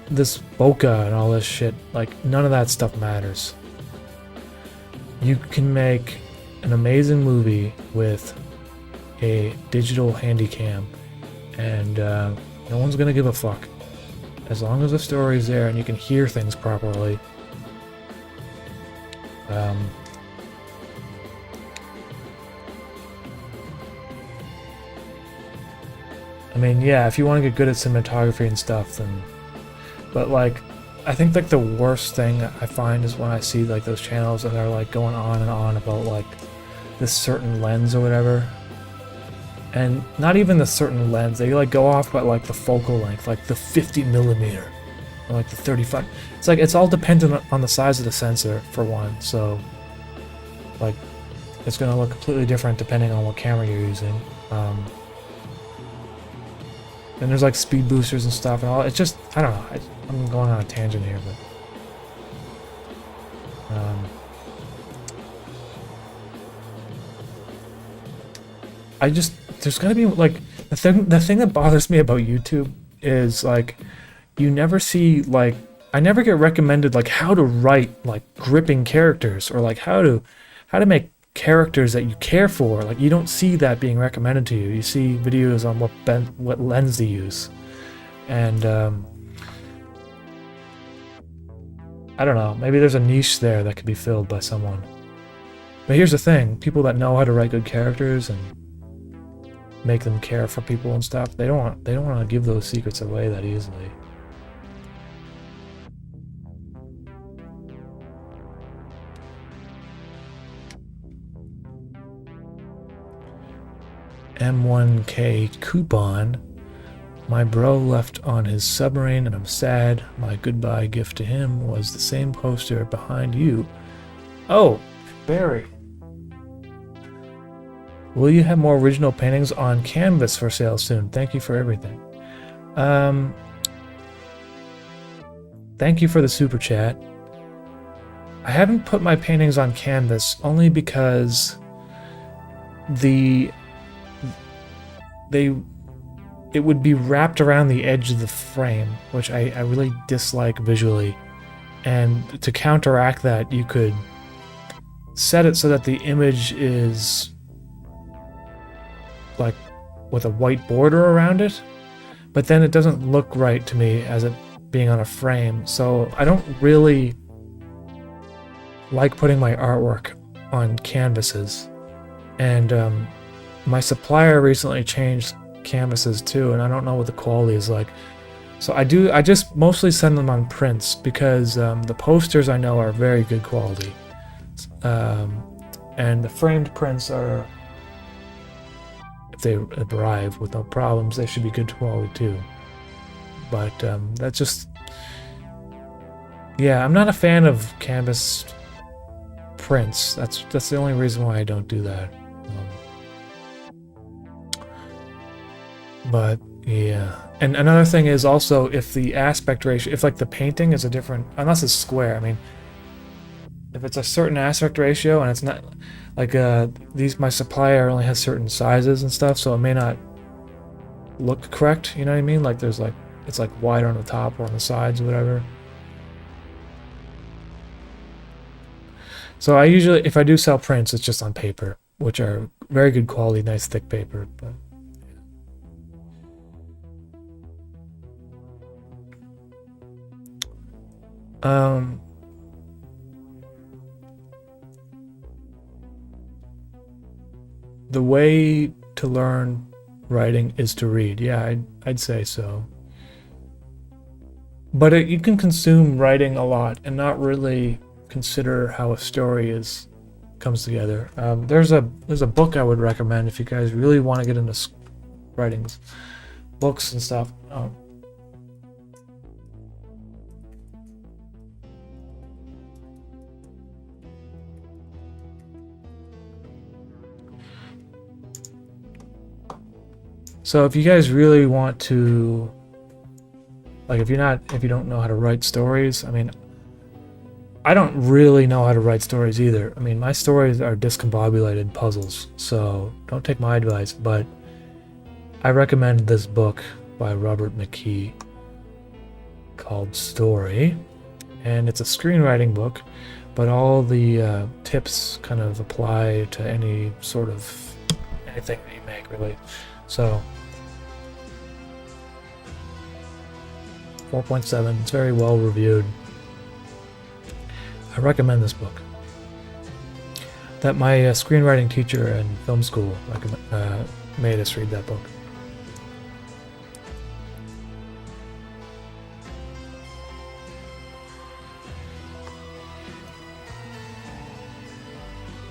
this bokeh and all this shit. Like none of that stuff matters. You can make an amazing movie with a digital handycam and no one's gonna give a fuck. As long as the story's there and you can hear things properly. I mean, yeah, if you want to get good at cinematography and stuff, then... But, like, I think, like, the worst thing I find is when I see, like, those channels and they're, like, going on and on about, like, this certain lens or whatever. And not even the certain lens, they like go off about like the focal length, like the 50mm or like the 35. It's like it's all dependent on the size of the sensor for one, so like it's gonna look completely different depending on what camera you're using. Then there's like speed boosters and stuff and all. It's just, I don't know, I'm going on a tangent here, but I just, there's gotta be like, the thing that bothers me about YouTube is like, you never see like, I never get recommended like how to write like gripping characters, or like how to make characters that you care for. Like, you don't see that being recommended to you. You see videos on what lens to use, and I don't know, maybe there's a niche there that could be filled by someone. But here's the thing, people that know how to write good characters and make them care for people and stuff, they don't want to give those secrets away that easily. M1K coupon. My bro left on his submarine and I'm sad. My goodbye gift to him was the same poster behind you. Oh, Barry. Will you have more original paintings on canvas for sale soon? Thank you for everything. Thank you for the super chat. I haven't put my paintings on canvas only because it would be wrapped around the edge of the frame, which I really dislike visually. And to counteract that, you could set it so that the image is like with a white border around it, but then it doesn't look right to me as it being on a frame. So I don't really like putting my artwork on canvases. And my supplier recently changed canvases too, and I don't know what the quality is like. So I just mostly send them on prints because the posters I know are very good quality. And the framed prints are, if they arrive with no problems, they should be good quality too. But that's just, yeah, I'm not a fan of canvas prints. That's the only reason why I don't do that. But yeah, and another thing is also if the aspect ratio, if like the painting is a different, unless it's square, I mean, if it's a certain aspect ratio and it's not like my supplier only has certain sizes and stuff, so it may not look correct, you know what I mean? Like there's like, it's like wider on the top or on the sides or whatever. So I usually, if I do sell prints, it's just on paper, which are very good quality, nice thick paper. But the way to learn writing is to read. Yeah, I'd say so. But you can consume writing a lot and not really consider how a story comes together. There's a book I would recommend if you guys really want to get into writing books and stuff. So if you guys really want to, like, if you don't know how to write stories, I mean, I don't really know how to write stories either. I mean, my stories are discombobulated puzzles, so don't take my advice, but I recommend this book by Robert McKee called Story, and it's a screenwriting book, but all the tips kind of apply to any sort of anything that you make, really. So 4.7, it's very well reviewed. I recommend this book. That my screenwriting teacher in film school made us read that book.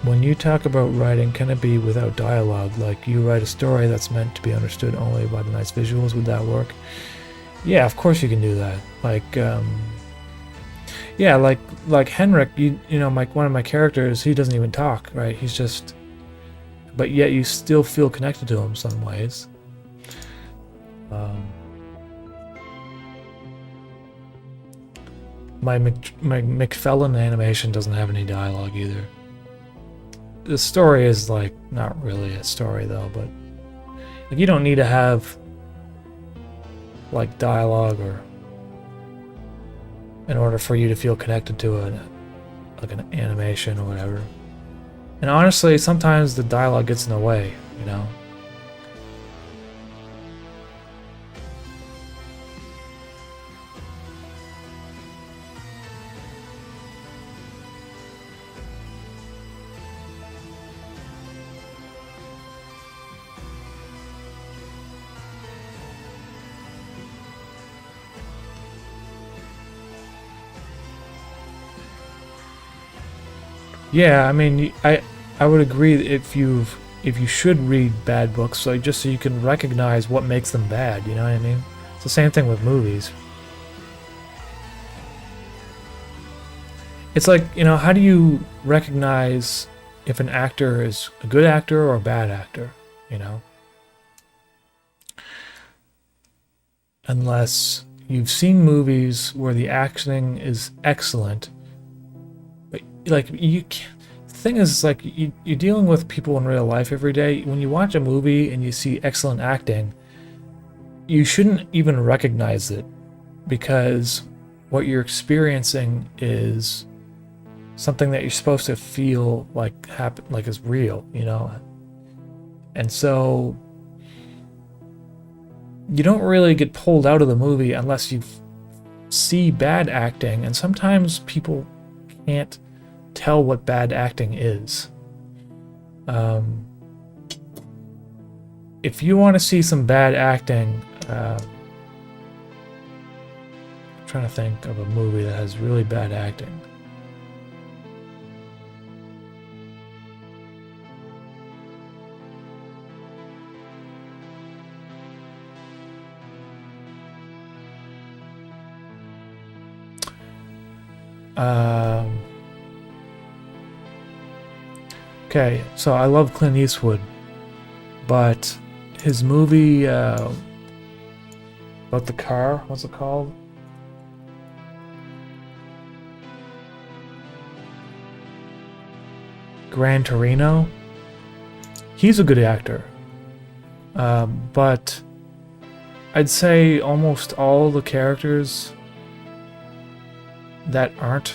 When you talk about writing, can it be without dialogue? Like you write a story that's meant to be understood only by the nice visuals, would that work? Yeah, of course you can do that. Like, yeah, like Henrik, you know, one of my characters, he doesn't even talk, right? He's just, but yet you still feel connected to him some ways. My McFellen animation doesn't have any dialogue either. The story is like not really a story though, but Like, you don't need to have like dialogue or in order for you to feel connected to like an animation or whatever. And honestly, sometimes the dialogue gets in the way, you know. Yeah, I mean, I would agree that if you should read bad books, so just so you can recognize what makes them bad, you know what I mean? It's the same thing with movies. It's like, you know, how do you recognize if an actor is a good actor or a bad actor, you know? Unless you've seen movies where the acting is excellent, but like you can't. The thing is, it's like you're dealing with people in real life every day. When you watch a movie and you see excellent acting, you shouldn't even recognize it, because what you're experiencing is something that you're supposed to feel like happen, like is real, you know. And so you don't really get pulled out of the movie unless you see bad acting, and sometimes people can't tell what bad acting is. If you want to see some bad acting, I'm trying to think of a movie that has really bad acting. Okay, so I love Clint Eastwood, but his movie about the car, what's it called? Gran Torino. He's a good actor, but I'd say almost all the characters that aren't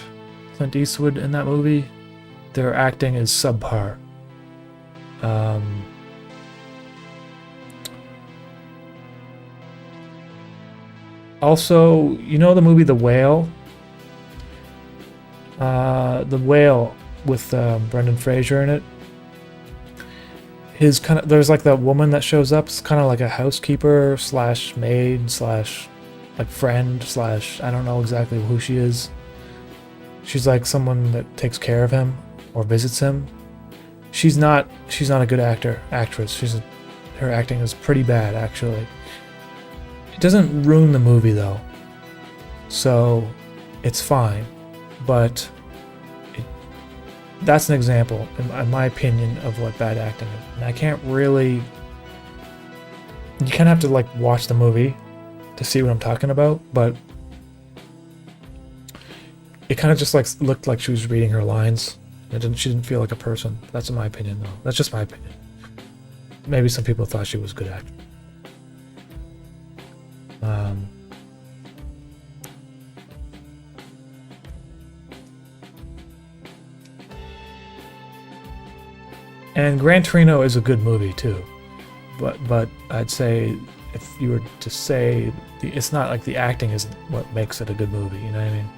Clint Eastwood in that movie, their acting is subpar. Also, you know the movie The Whale? The Whale with Brendan Fraser in it. There's like that woman that shows up. It's kind of like a housekeeper slash maid slash like friend slash, I don't know exactly who she is. She's like someone that takes care of him or visits him. She's not a good actress. Her acting is pretty bad, actually. It doesn't ruin the movie though, so it's fine. But that's an example, in my opinion, of what bad acting is. And I can't really. You kind of have to like watch the movie to see what I'm talking about, but it kind of just like looked like she was reading her lines. She didn't feel like a person. That's in my opinion, though. That's just my opinion. Maybe some people thought she was a good actor. And Gran Torino is a good movie too, but I'd say if you were to say it's not like the acting isn't what makes it a good movie. You know what I mean?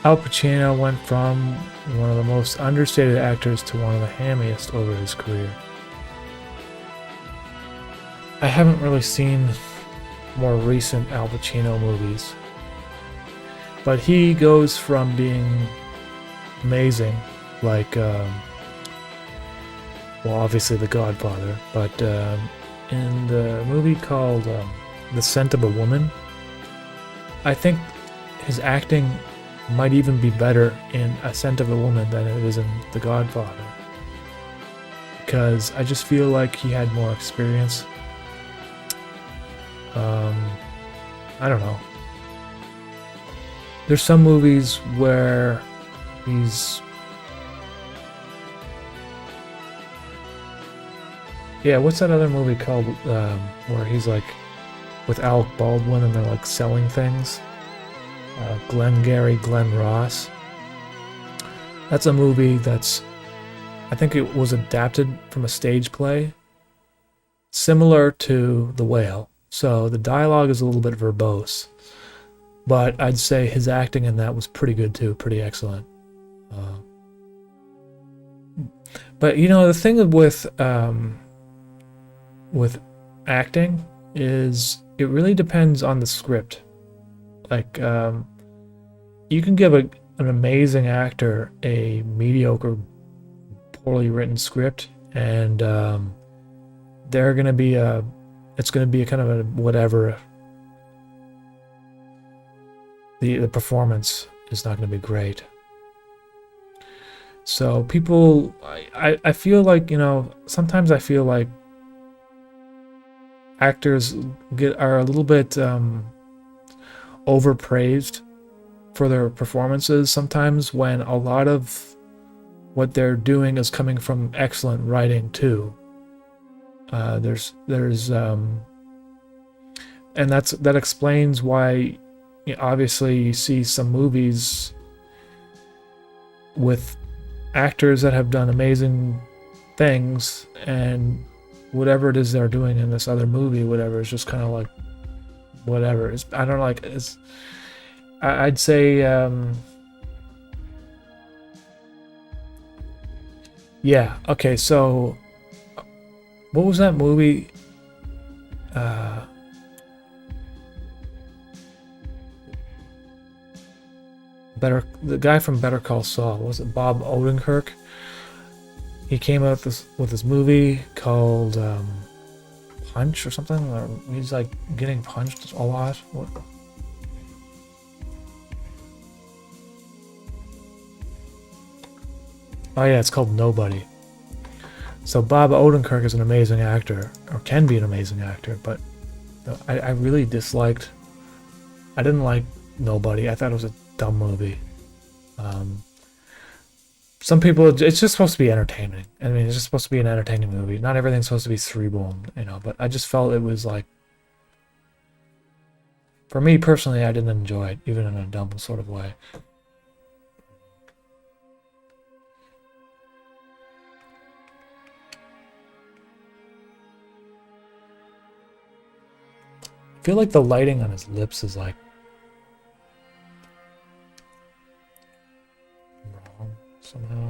Al Pacino went from one of the most understated actors to one of the hammiest over his career. I haven't really seen more recent Al Pacino movies, but he goes from being amazing, like, well, obviously The Godfather, but in the movie called The Scent of a Woman, I think his acting might even be better in A Scent of a Woman than it is in The Godfather, because I just feel like he had more experience. I don't know. There's some movies where he's... Yeah, what's that other movie called where he's like with Alec Baldwin and they're like selling things? Glengarry Glen Ross. That's a movie that's... I think it was adapted from a stage play similar to The Whale. So the dialogue is a little bit verbose, but I'd say his acting in that was pretty good too, pretty excellent. But you know, the thing with acting is it really depends on the script. Like, you can give an amazing actor a mediocre, poorly written script, and they're gonna be it's going to be a kind of a whatever. The performance is not going to be great. So people, I feel like, you know, sometimes I feel like actors are a little bit overpraised for their performances sometimes, when a lot of what they're doing is coming from excellent writing too. There's and that explains why, you know, obviously you see some movies with actors that have done amazing things, and whatever it is they're doing in this other movie, whatever, is just kind of like whatever. I don't know, like, I'd say yeah, okay, so what was that movie? The guy from Better Call Saul, was it Bob Odenkirk? He came out with this movie called Punch or something, or he's like getting punched a lot. What? Oh yeah, it's called Nobody. So Bob Odenkirk is an amazing actor, or can be an amazing actor, but I really disliked... I didn't like Nobody. I thought it was a dumb movie. Some people, it's just supposed to be entertaining. I mean, it's just supposed to be an entertaining movie. Not everything's supposed to be cerebral, you know, but I just felt it was like... For me personally, I didn't enjoy it, even in a dumb sort of way. I feel like the lighting on his lips is like wrong somehow.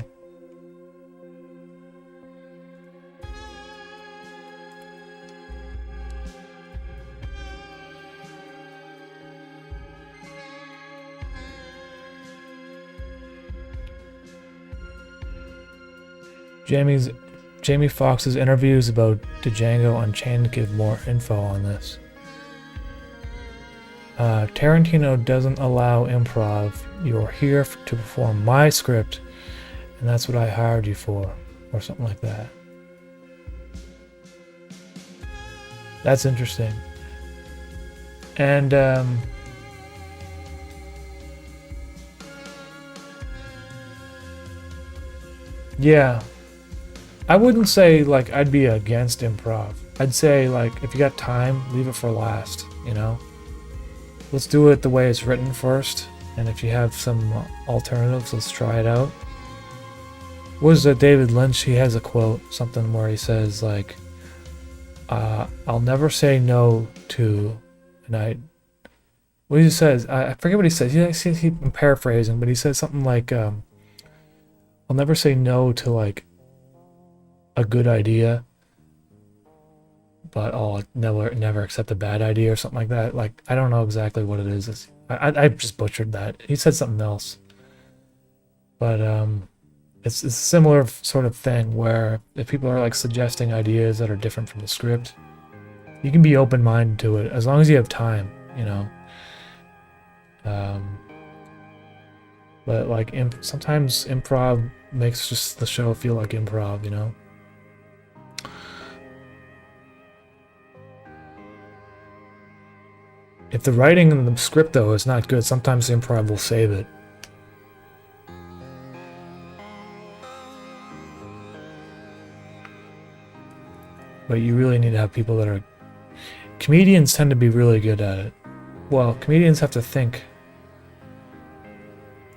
Jamie Foxx's interviews about Django Unchained give more info on this. Tarantino doesn't allow improv. You're here to perform my script, and that's what I hired you for, or something like that. That's interesting. And yeah, I wouldn't say like I'd be against improv. I'd say like if you got time, leave it for last, you know? Let's do it the way it's written first, And if you have some alternatives, let's try it out. Was that David Lynch? He has a quote, something where he says like, "I'll never say no to," and what he says, I forget what he says. I'm paraphrasing, but he says something like, "I'll never say no to like a good idea, but I'll never accept a bad idea," or something like that. Like, I don't know exactly what it is. I just butchered that. He said something else, but it's a similar sort of thing where if people are like suggesting ideas that are different from the script, you can be open-minded to it as long as you have time, you know. But like sometimes improv makes just the show feel like improv, you know. If the writing in the script though is not good, sometimes the improv will save it. But you really need to have people that are... Comedians tend to be really good at it. Well, comedians have to think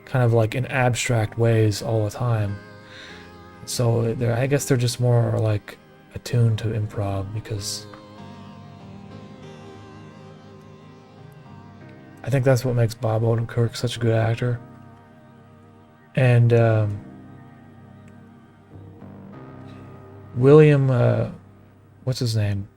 kind of like in abstract ways all the time. So I guess they're just more like attuned to improv because I think that's what makes Bob Odenkirk such a good actor. And William, what's his name?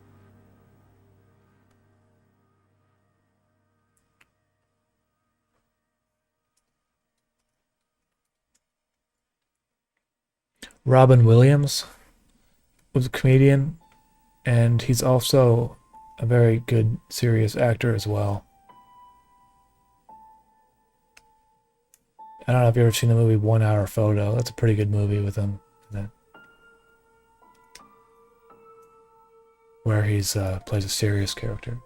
Robin Williams was a comedian, and he's also a very good, serious actor as well. I don't know if you've ever seen the movie 1 Hour Photo. That's a pretty good movie with him in it, where he's plays a serious character.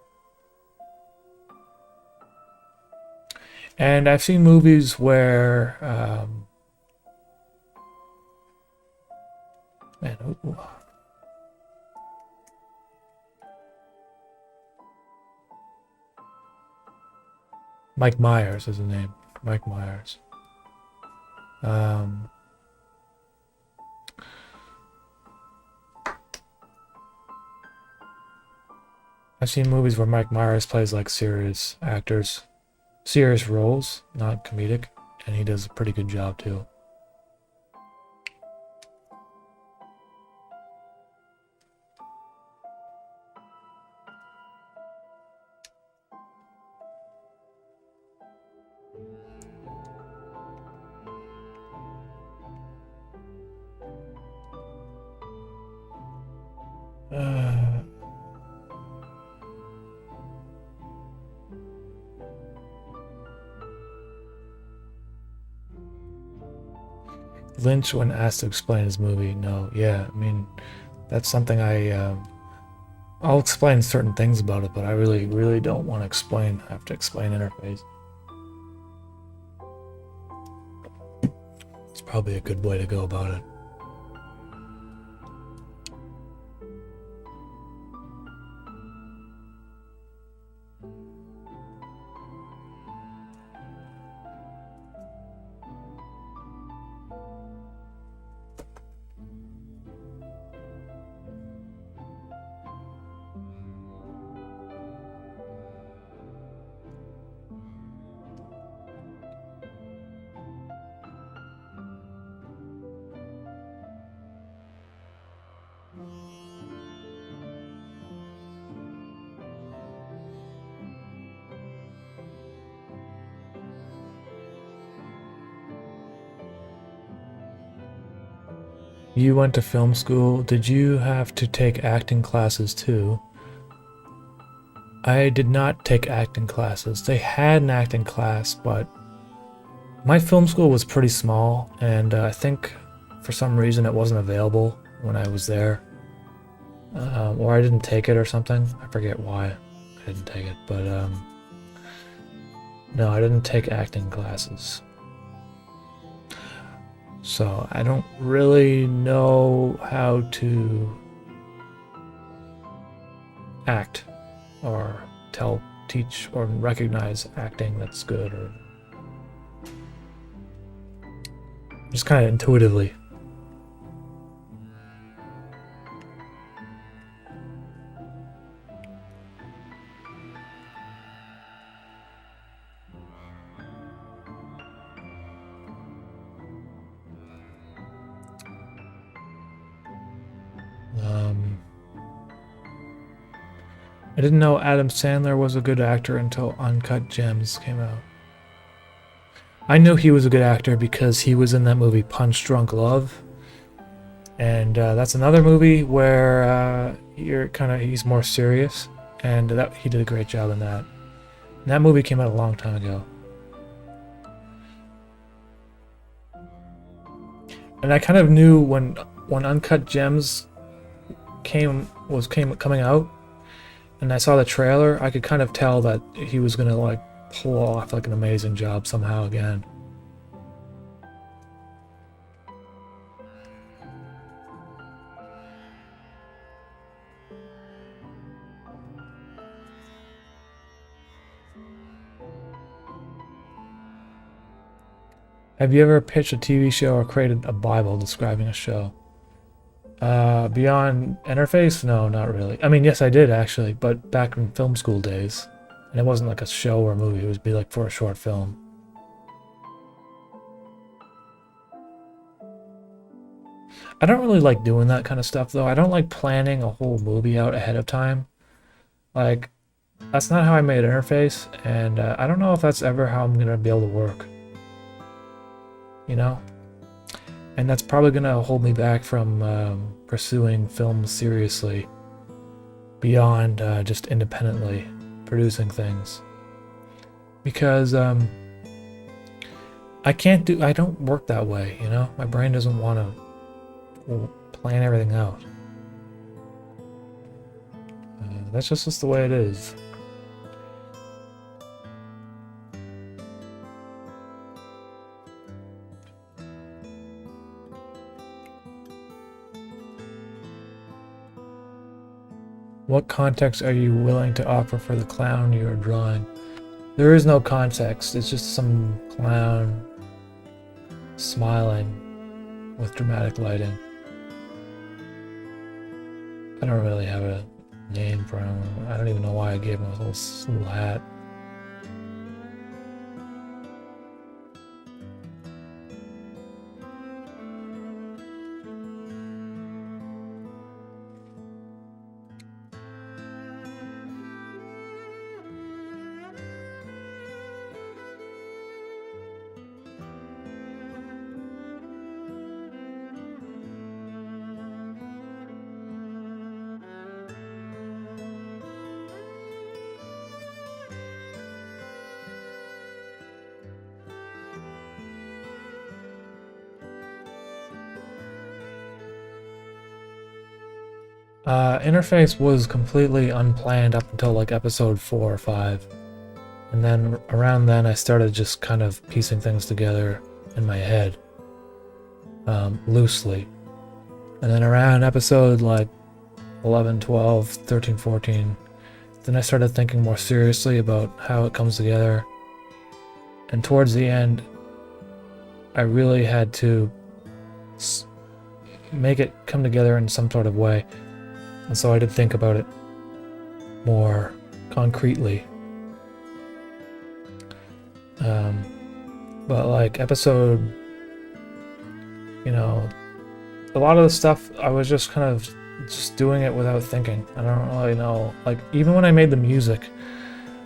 And I've seen movies where Mike Myers is the name. Mike Myers. I've seen movies where Mike Myers plays like serious actors, serious roles, not comedic, and he does a pretty good job too. Lynch, when asked to explain his movie, no, yeah, I mean, that's something I'll explain certain things about it, but I really don't want to have to explain interface. It's probably a good way to go about it. You went to film school. Did you have to take acting classes too? I did not take acting classes. They had an acting class, but my film school was pretty small, and I think for some reason it wasn't available when I was there. Or I didn't take it or something. I forget why I didn't take it, but no, I didn't take acting classes. So I don't really know how to act or teach or recognize acting that's good or just kind of intuitively. I didn't know Adam Sandler was a good actor until Uncut Gems came out. I knew he was a good actor because he was in that movie Punch Drunk Love. And that's another movie where he's more serious, and he did a great job in that. And that movie came out a long time ago. And I kind of knew when Uncut Gems coming out, and I saw the trailer, I could kind of tell that he was gonna like pull off like an amazing job somehow again. Have you ever pitched a TV show or created a Bible describing a show? Beyond Interface? No, not really. I mean, yes, I did actually, but back in film school days. And it wasn't like a show or a movie, it would be like for a short film. I don't really like doing that kind of stuff though. I don't like planning a whole movie out ahead of time. Like, that's not how I made Interface, and I don't know if that's ever how I'm gonna be able to work. You know? And that's probably gonna hold me back from pursuing film seriously beyond just independently producing things, because I don't work that way, you know? My brain doesn't want to plan everything out. That's just the way it is. What context are you willing to offer for the clown you are drawing? There is no context, it's just some clown smiling with dramatic lighting. I don't really have a name for him. I don't even know why I gave him a little hat. Interface was completely unplanned up until like episode 4 or 5. And then around then I started just kind of piecing things together in my head, loosely. And then around episode like 11, 12, 13, 14, then I started thinking more seriously about how it comes together. And towards the end, I really had to make it come together in some sort of way. And so I did think about it more concretely. But like episode, you know, a lot of the stuff I was just kind of just doing it without thinking. I don't really know. Like even when I made the music,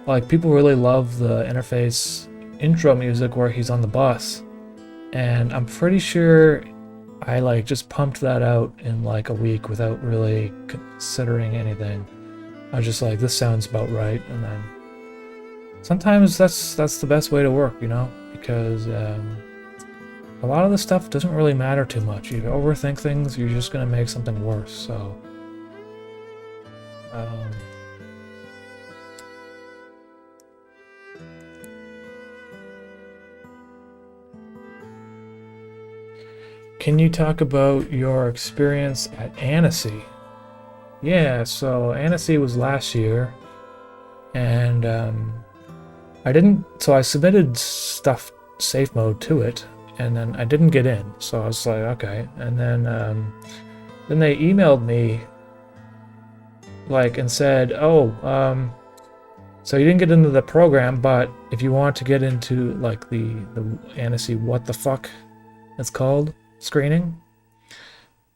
like people really love the Interface intro music where he's on the bus. And I'm pretty sure I like just pumped that out in like a week without really considering anything. I was just like, this sounds about right, and then sometimes that's the best way to work, you know, because a lot of the stuff doesn't really matter too much. If you overthink things, you're just gonna make something worse. So can you talk about your experience at Annecy? Yeah, so Annecy was last year, and I submitted stuff safe mode to it, and then I didn't get in. So I was like, okay. And then they emailed me like and said, oh, so you didn't get into the program, but if you want to get into like the Annecy what the fuck it's called screening,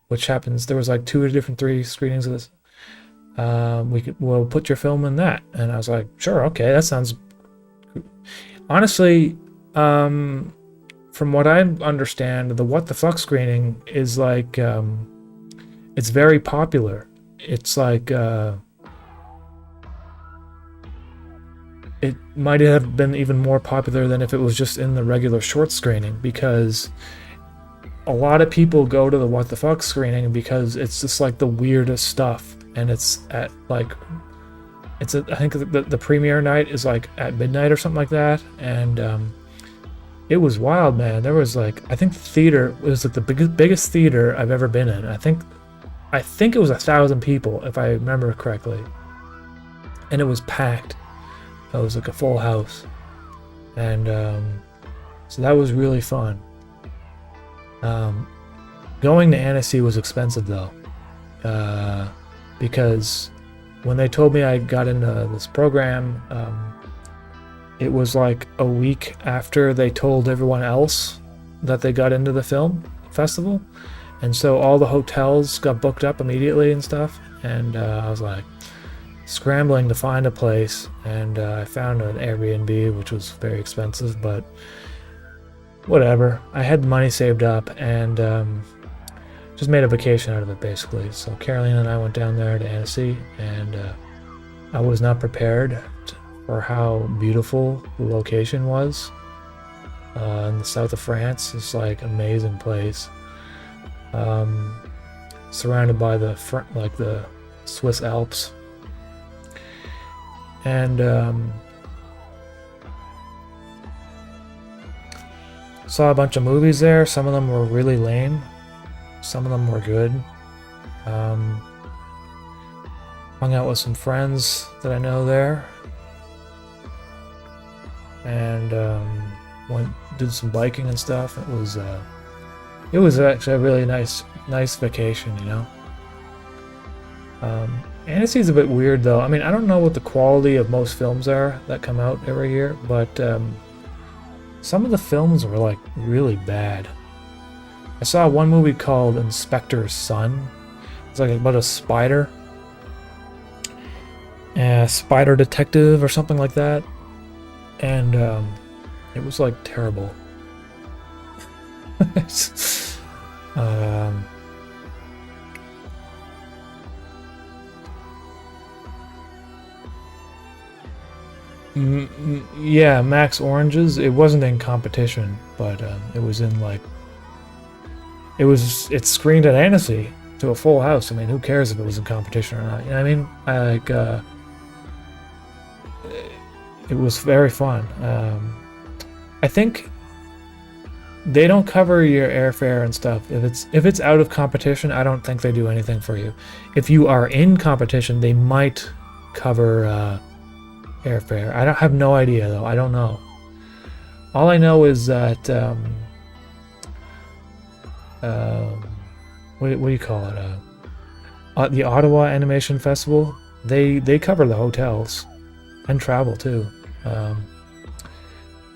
which happens, there was like 3 screenings of this. We'll put your film in that. And I was like, sure, okay, that sounds honestly, from what I understand, the what the fuck screening is like it's very popular. It's like it might have been even more popular than if it was just in the regular short screening, because a lot of people go to the what the fuck screening because it's just like the weirdest stuff, and it's at like I think the premiere night is like at midnight or something like that, and it was wild, man. There was like, I think the theater was like the biggest theater I've ever been in. I think it was 1,000 people if I remember correctly, and it was packed. It was like a full house, and so that was really fun. Going to Annecy was expensive though, because when they told me I got into this program, it was like a week after they told everyone else that they got into the film festival, and so all the hotels got booked up immediately and stuff, and I was like scrambling to find a place, and I found an Airbnb, which was very expensive, but whatever. I had money saved up, and just made a vacation out of it basically. So Caroline and I went down there to Annecy, and I was not prepared for how beautiful the location was. In the south of France. It's like amazing place, surrounded by the Swiss Alps, and saw a bunch of movies there. Some of them were really lame, some of them were good. Hung out with some friends that I know there, and did some biking and stuff. It was actually a really nice vacation, you know. Annecy's a bit weird though. I mean, I don't know what the quality of most films are that come out every year, but some of the films were like really bad. I saw one movie called Inspector's Son. It's like about a spider detective or something like that, and it was like terrible. Yeah, Max Oranges. It wasn't in competition, but it was in like it's screened at Annecy to a full house. I mean, who cares if it was in competition or not? You know what I mean? It was very fun. I think they don't cover your airfare and stuff. If it's out of competition, I don't think they do anything for you. If you are in competition, they might cover airfare. I have no idea though. I don't know. All I know is that what do you call it? The Ottawa Animation Festival. They cover the hotels and travel too,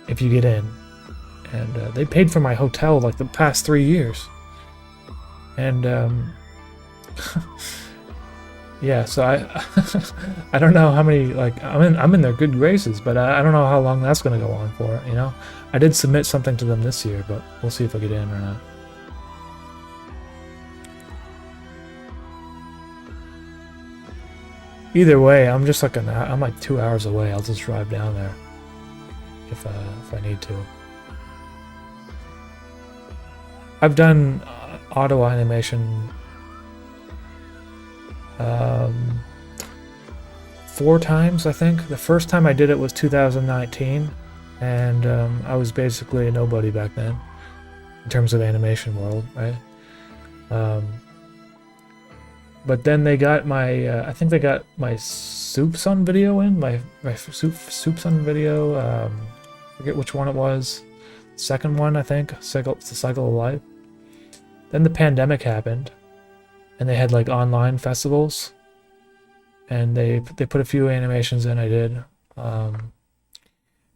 if you get in. And they paid for my hotel like the past 3 years. And yeah, so I don't know how many, like, I'm in their good graces, but I don't know how long that's going to go on for, you know. I did submit something to them this year, but we'll see if I get in or not. Either way, I'm just like I'm like 2 hours away. I'll just drive down there if I need to. I've done Ottawa animation 4 times, I think. The first time I did it was 2019, and I was basically a nobody back then in terms of animation world, right? But then they got my, I think they got my Soup Sun video in, my Soup Sun video, forget which one it was. second one, I think, the Cycle of Life. Then the pandemic happened, and they had like online festivals, and they put a few animations in. I did, and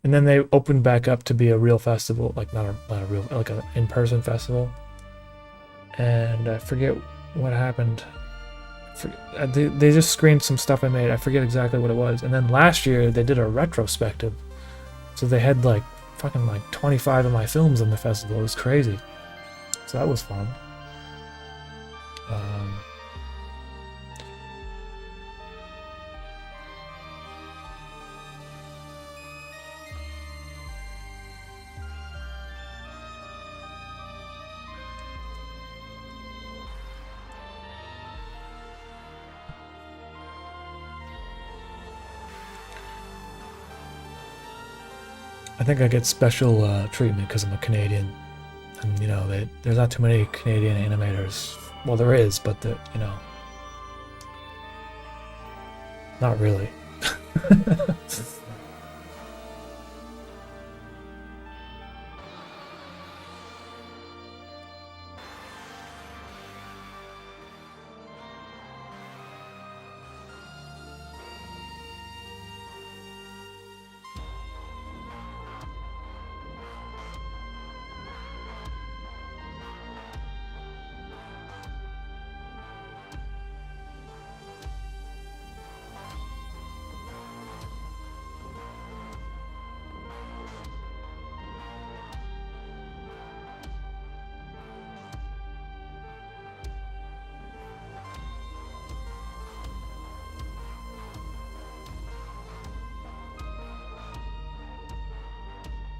then they opened back up to be a real festival, like not a real, like an in-person festival. And I forget what happened. They just screened some stuff I made. I forget exactly what it was. And then last year they did a retrospective, so they had like fucking like 25 of my films in the festival. It was crazy. So that was fun. I think I get special treatment because I'm a Canadian, and you know there's not too many Canadian animators. Well, there is, but you know, not really.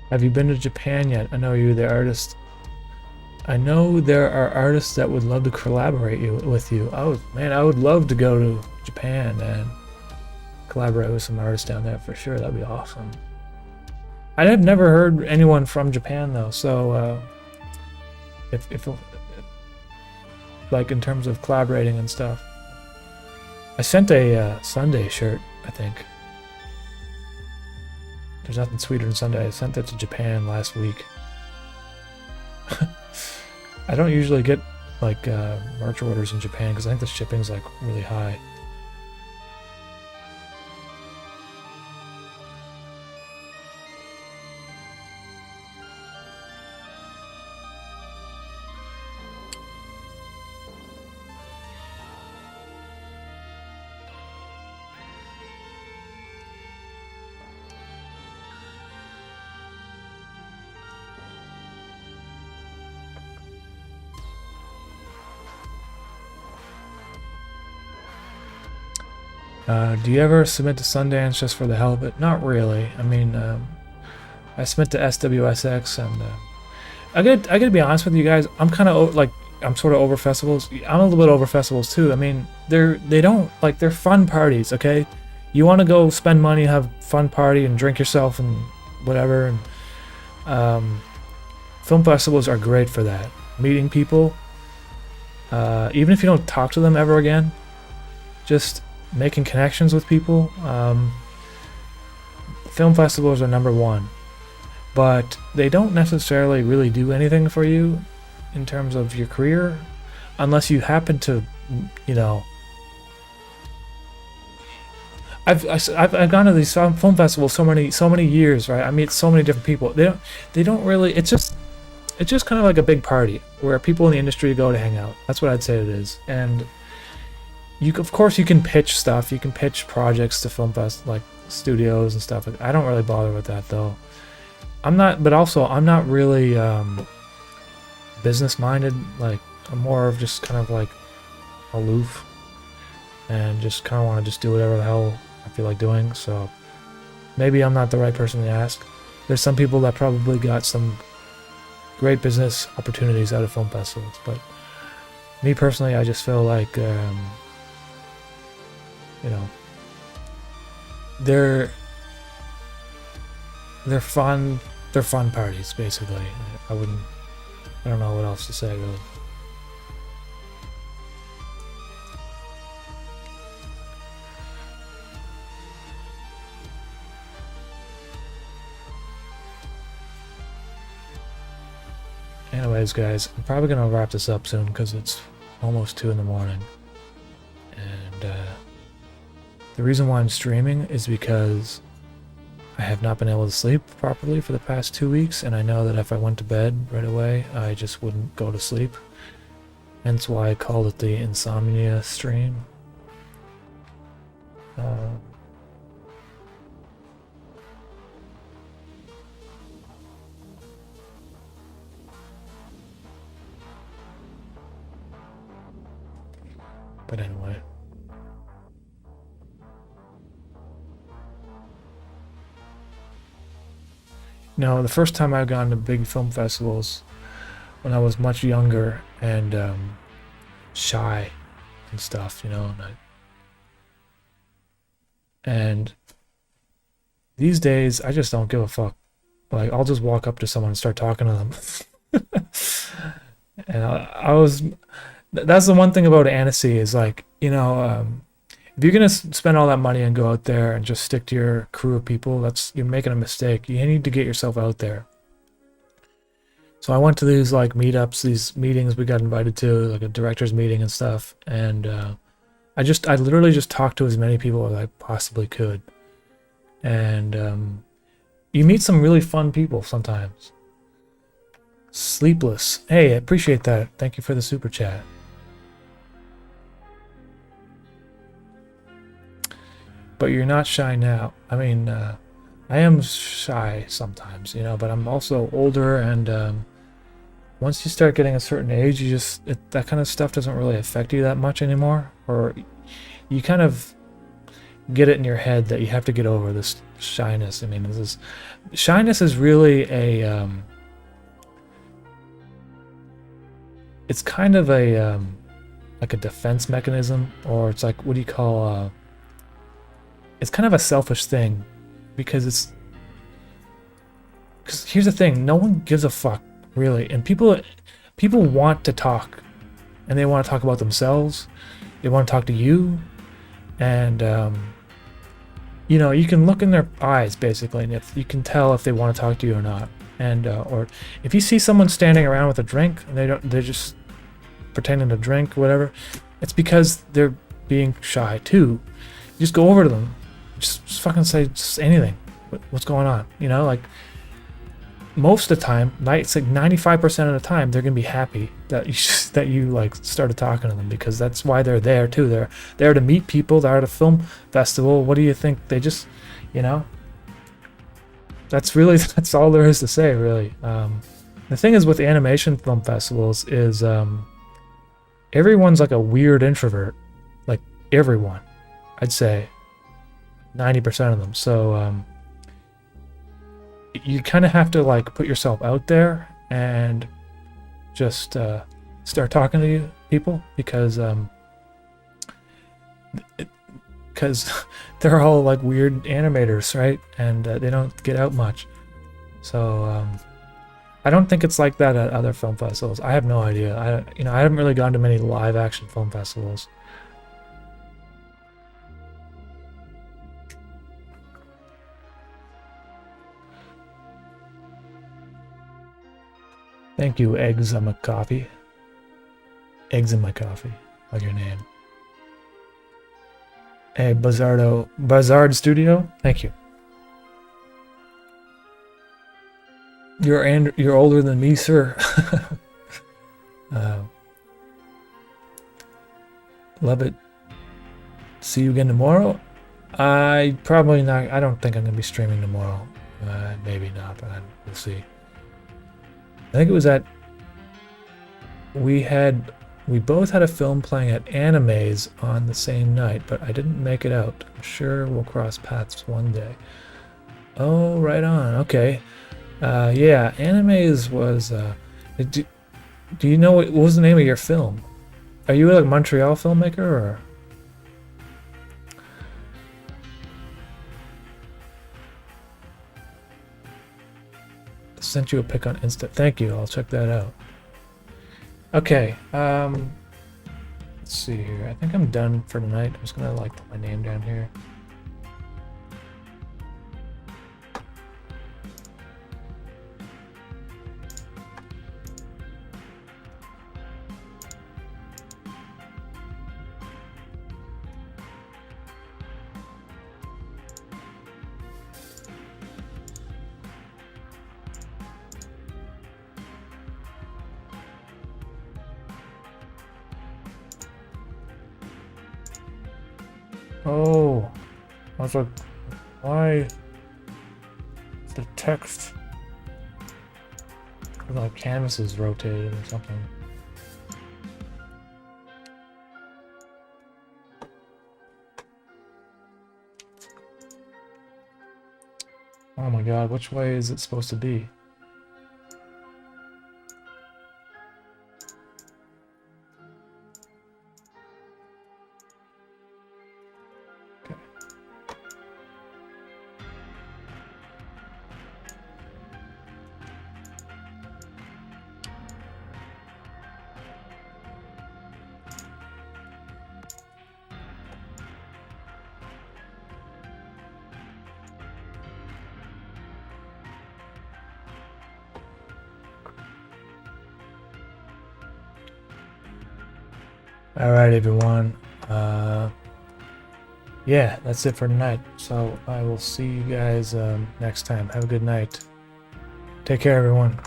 Have you been to Japan yet? I know you're the artist. I know there are artists that would love to collaborate with you. Man, I would love to go to Japan and collaborate with some artists down there for sure. That'd be awesome. I have never heard anyone from Japan though, so if like in terms of collaborating and stuff. I sent a Sunday shirt, I think. There's nothing sweeter than Sunday. I sent that to Japan last week. I don't usually get like merch orders in Japan because I think the shipping's like really high. Do you ever submit to Sundance just for the hell of it? Not really. I mean, I submit to SWSX, and I gotta be honest with you guys. I'm kind of like I'm sort of over festivals. I'm a little bit over festivals too. I mean, they're fun parties. Okay, you want to go spend money, have fun party, and drink yourself and whatever. And film festivals are great for that. Meeting people, even if you don't talk to them ever again, just making connections with people. Film festivals are #1, but they don't necessarily really do anything for you in terms of your career unless you happen to, you know. I've gone to these film festivals so many years, right? I meet so many different people. They don't really. It's just kind of like a big party where people in the industry go to hang out. That's what I'd say it is. And of course you can pitch stuff. You can pitch projects to film fest, like studios and stuff. I don't really bother with that though. I'm not really business minded. Like I'm more of just kind of like aloof and just kind of want to just do whatever the hell I feel like doing. So maybe I'm not the right person to ask. There's some people that probably got some great business opportunities out of film festivals, but me personally, I just feel like you know, they're fun parties basically. I don't know what else to say really. Anyways, guys, I'm probably gonna wrap this up soon because it's almost 2 in the morning. And the reason why I'm streaming is because I have not been able to sleep properly for the past 2 weeks, and I know that if I went to bed right away, I just wouldn't go to sleep. Hence why I called it the Insomnia stream. But anyway. No, the first time I've gone to big film festivals when I was much younger and shy and stuff, you know, and these days I just don't give a fuck. Like, I'll just walk up to someone and start talking to them. And I was, that's the one thing about Annecy is, like, you know, if you're gonna spend all that money and go out there and just stick to your crew of people, you're making a mistake. You need to get yourself out there. So I went to these like meetups, these meetings we got invited to, like a director's meeting and stuff, and I literally just talked to as many people as I possibly could. And you meet some really fun people sometimes. Sleepless. Hey, I appreciate that. Thank you for the super chat. But you're not shy now. I mean, I am shy sometimes, you know, but I'm also older, and once you start getting a certain age, that kind of stuff doesn't really affect you that much anymore. Or you kind of get it in your head that you have to get over this shyness. I mean, shyness is really it's kind of like a defense mechanism, or it's like, what do you call, it's kind of a selfish thing, because here's the thing, no one gives a fuck, really, and people want to talk, and they want to talk about themselves, they want to talk to you, and you know, you can look in their eyes basically, and if you can tell if they want to talk to you or not. And or if you see someone standing around with a drink and they're just pretending to drink or whatever, it's because they're being shy too. You just go over to them, just fucking say just anything. What's going on? You know, like, most of the time, it's like 95% of the time, they're gonna be happy that you like started talking to them, because that's why they're there too. They're there to meet people. They're at a film festival. What do you think? They just, you know, that's all there is to say, really. The thing is with animation film festivals is everyone's like a weird introvert, like everyone. I'd say 90% of them. So you kind of have to like put yourself out there and just start talking to people, because they're all like weird animators, right? And they don't get out much. So I don't think it's like that at other film festivals. I have no idea. I haven't really gone to many live action film festivals. Thank you, Eggs on my coffee. Eggs in my coffee, like your name. Hey, Bazard Studio, thank you. You're older than me, sir. Love it. See you again tomorrow. Probably not. I don't think I'm gonna be streaming tomorrow. Maybe not, but we'll see. I think it was we both had a film playing at Animate's on the same night, but I didn't make it out. I'm sure we'll cross paths one day. Oh, right on. Okay. Yeah, Animate's was, do you know what was the name of your film? Are you a Montreal filmmaker, or? Sent you a pic on Insta. Thank you. I'll check that out. Okay. Let's see here. I think I'm done for tonight. I'm just gonna like put my name down here. Oh, I was like, why is the text? Like canvas is rotating or something. Oh my god, which way is it supposed to be? Alright everyone, yeah, that's it for tonight, so I will see you guys next time. Have a good night. Take care everyone.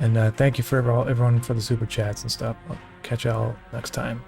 And thank you for everyone for the super chats and stuff. I'll catch y'all next time.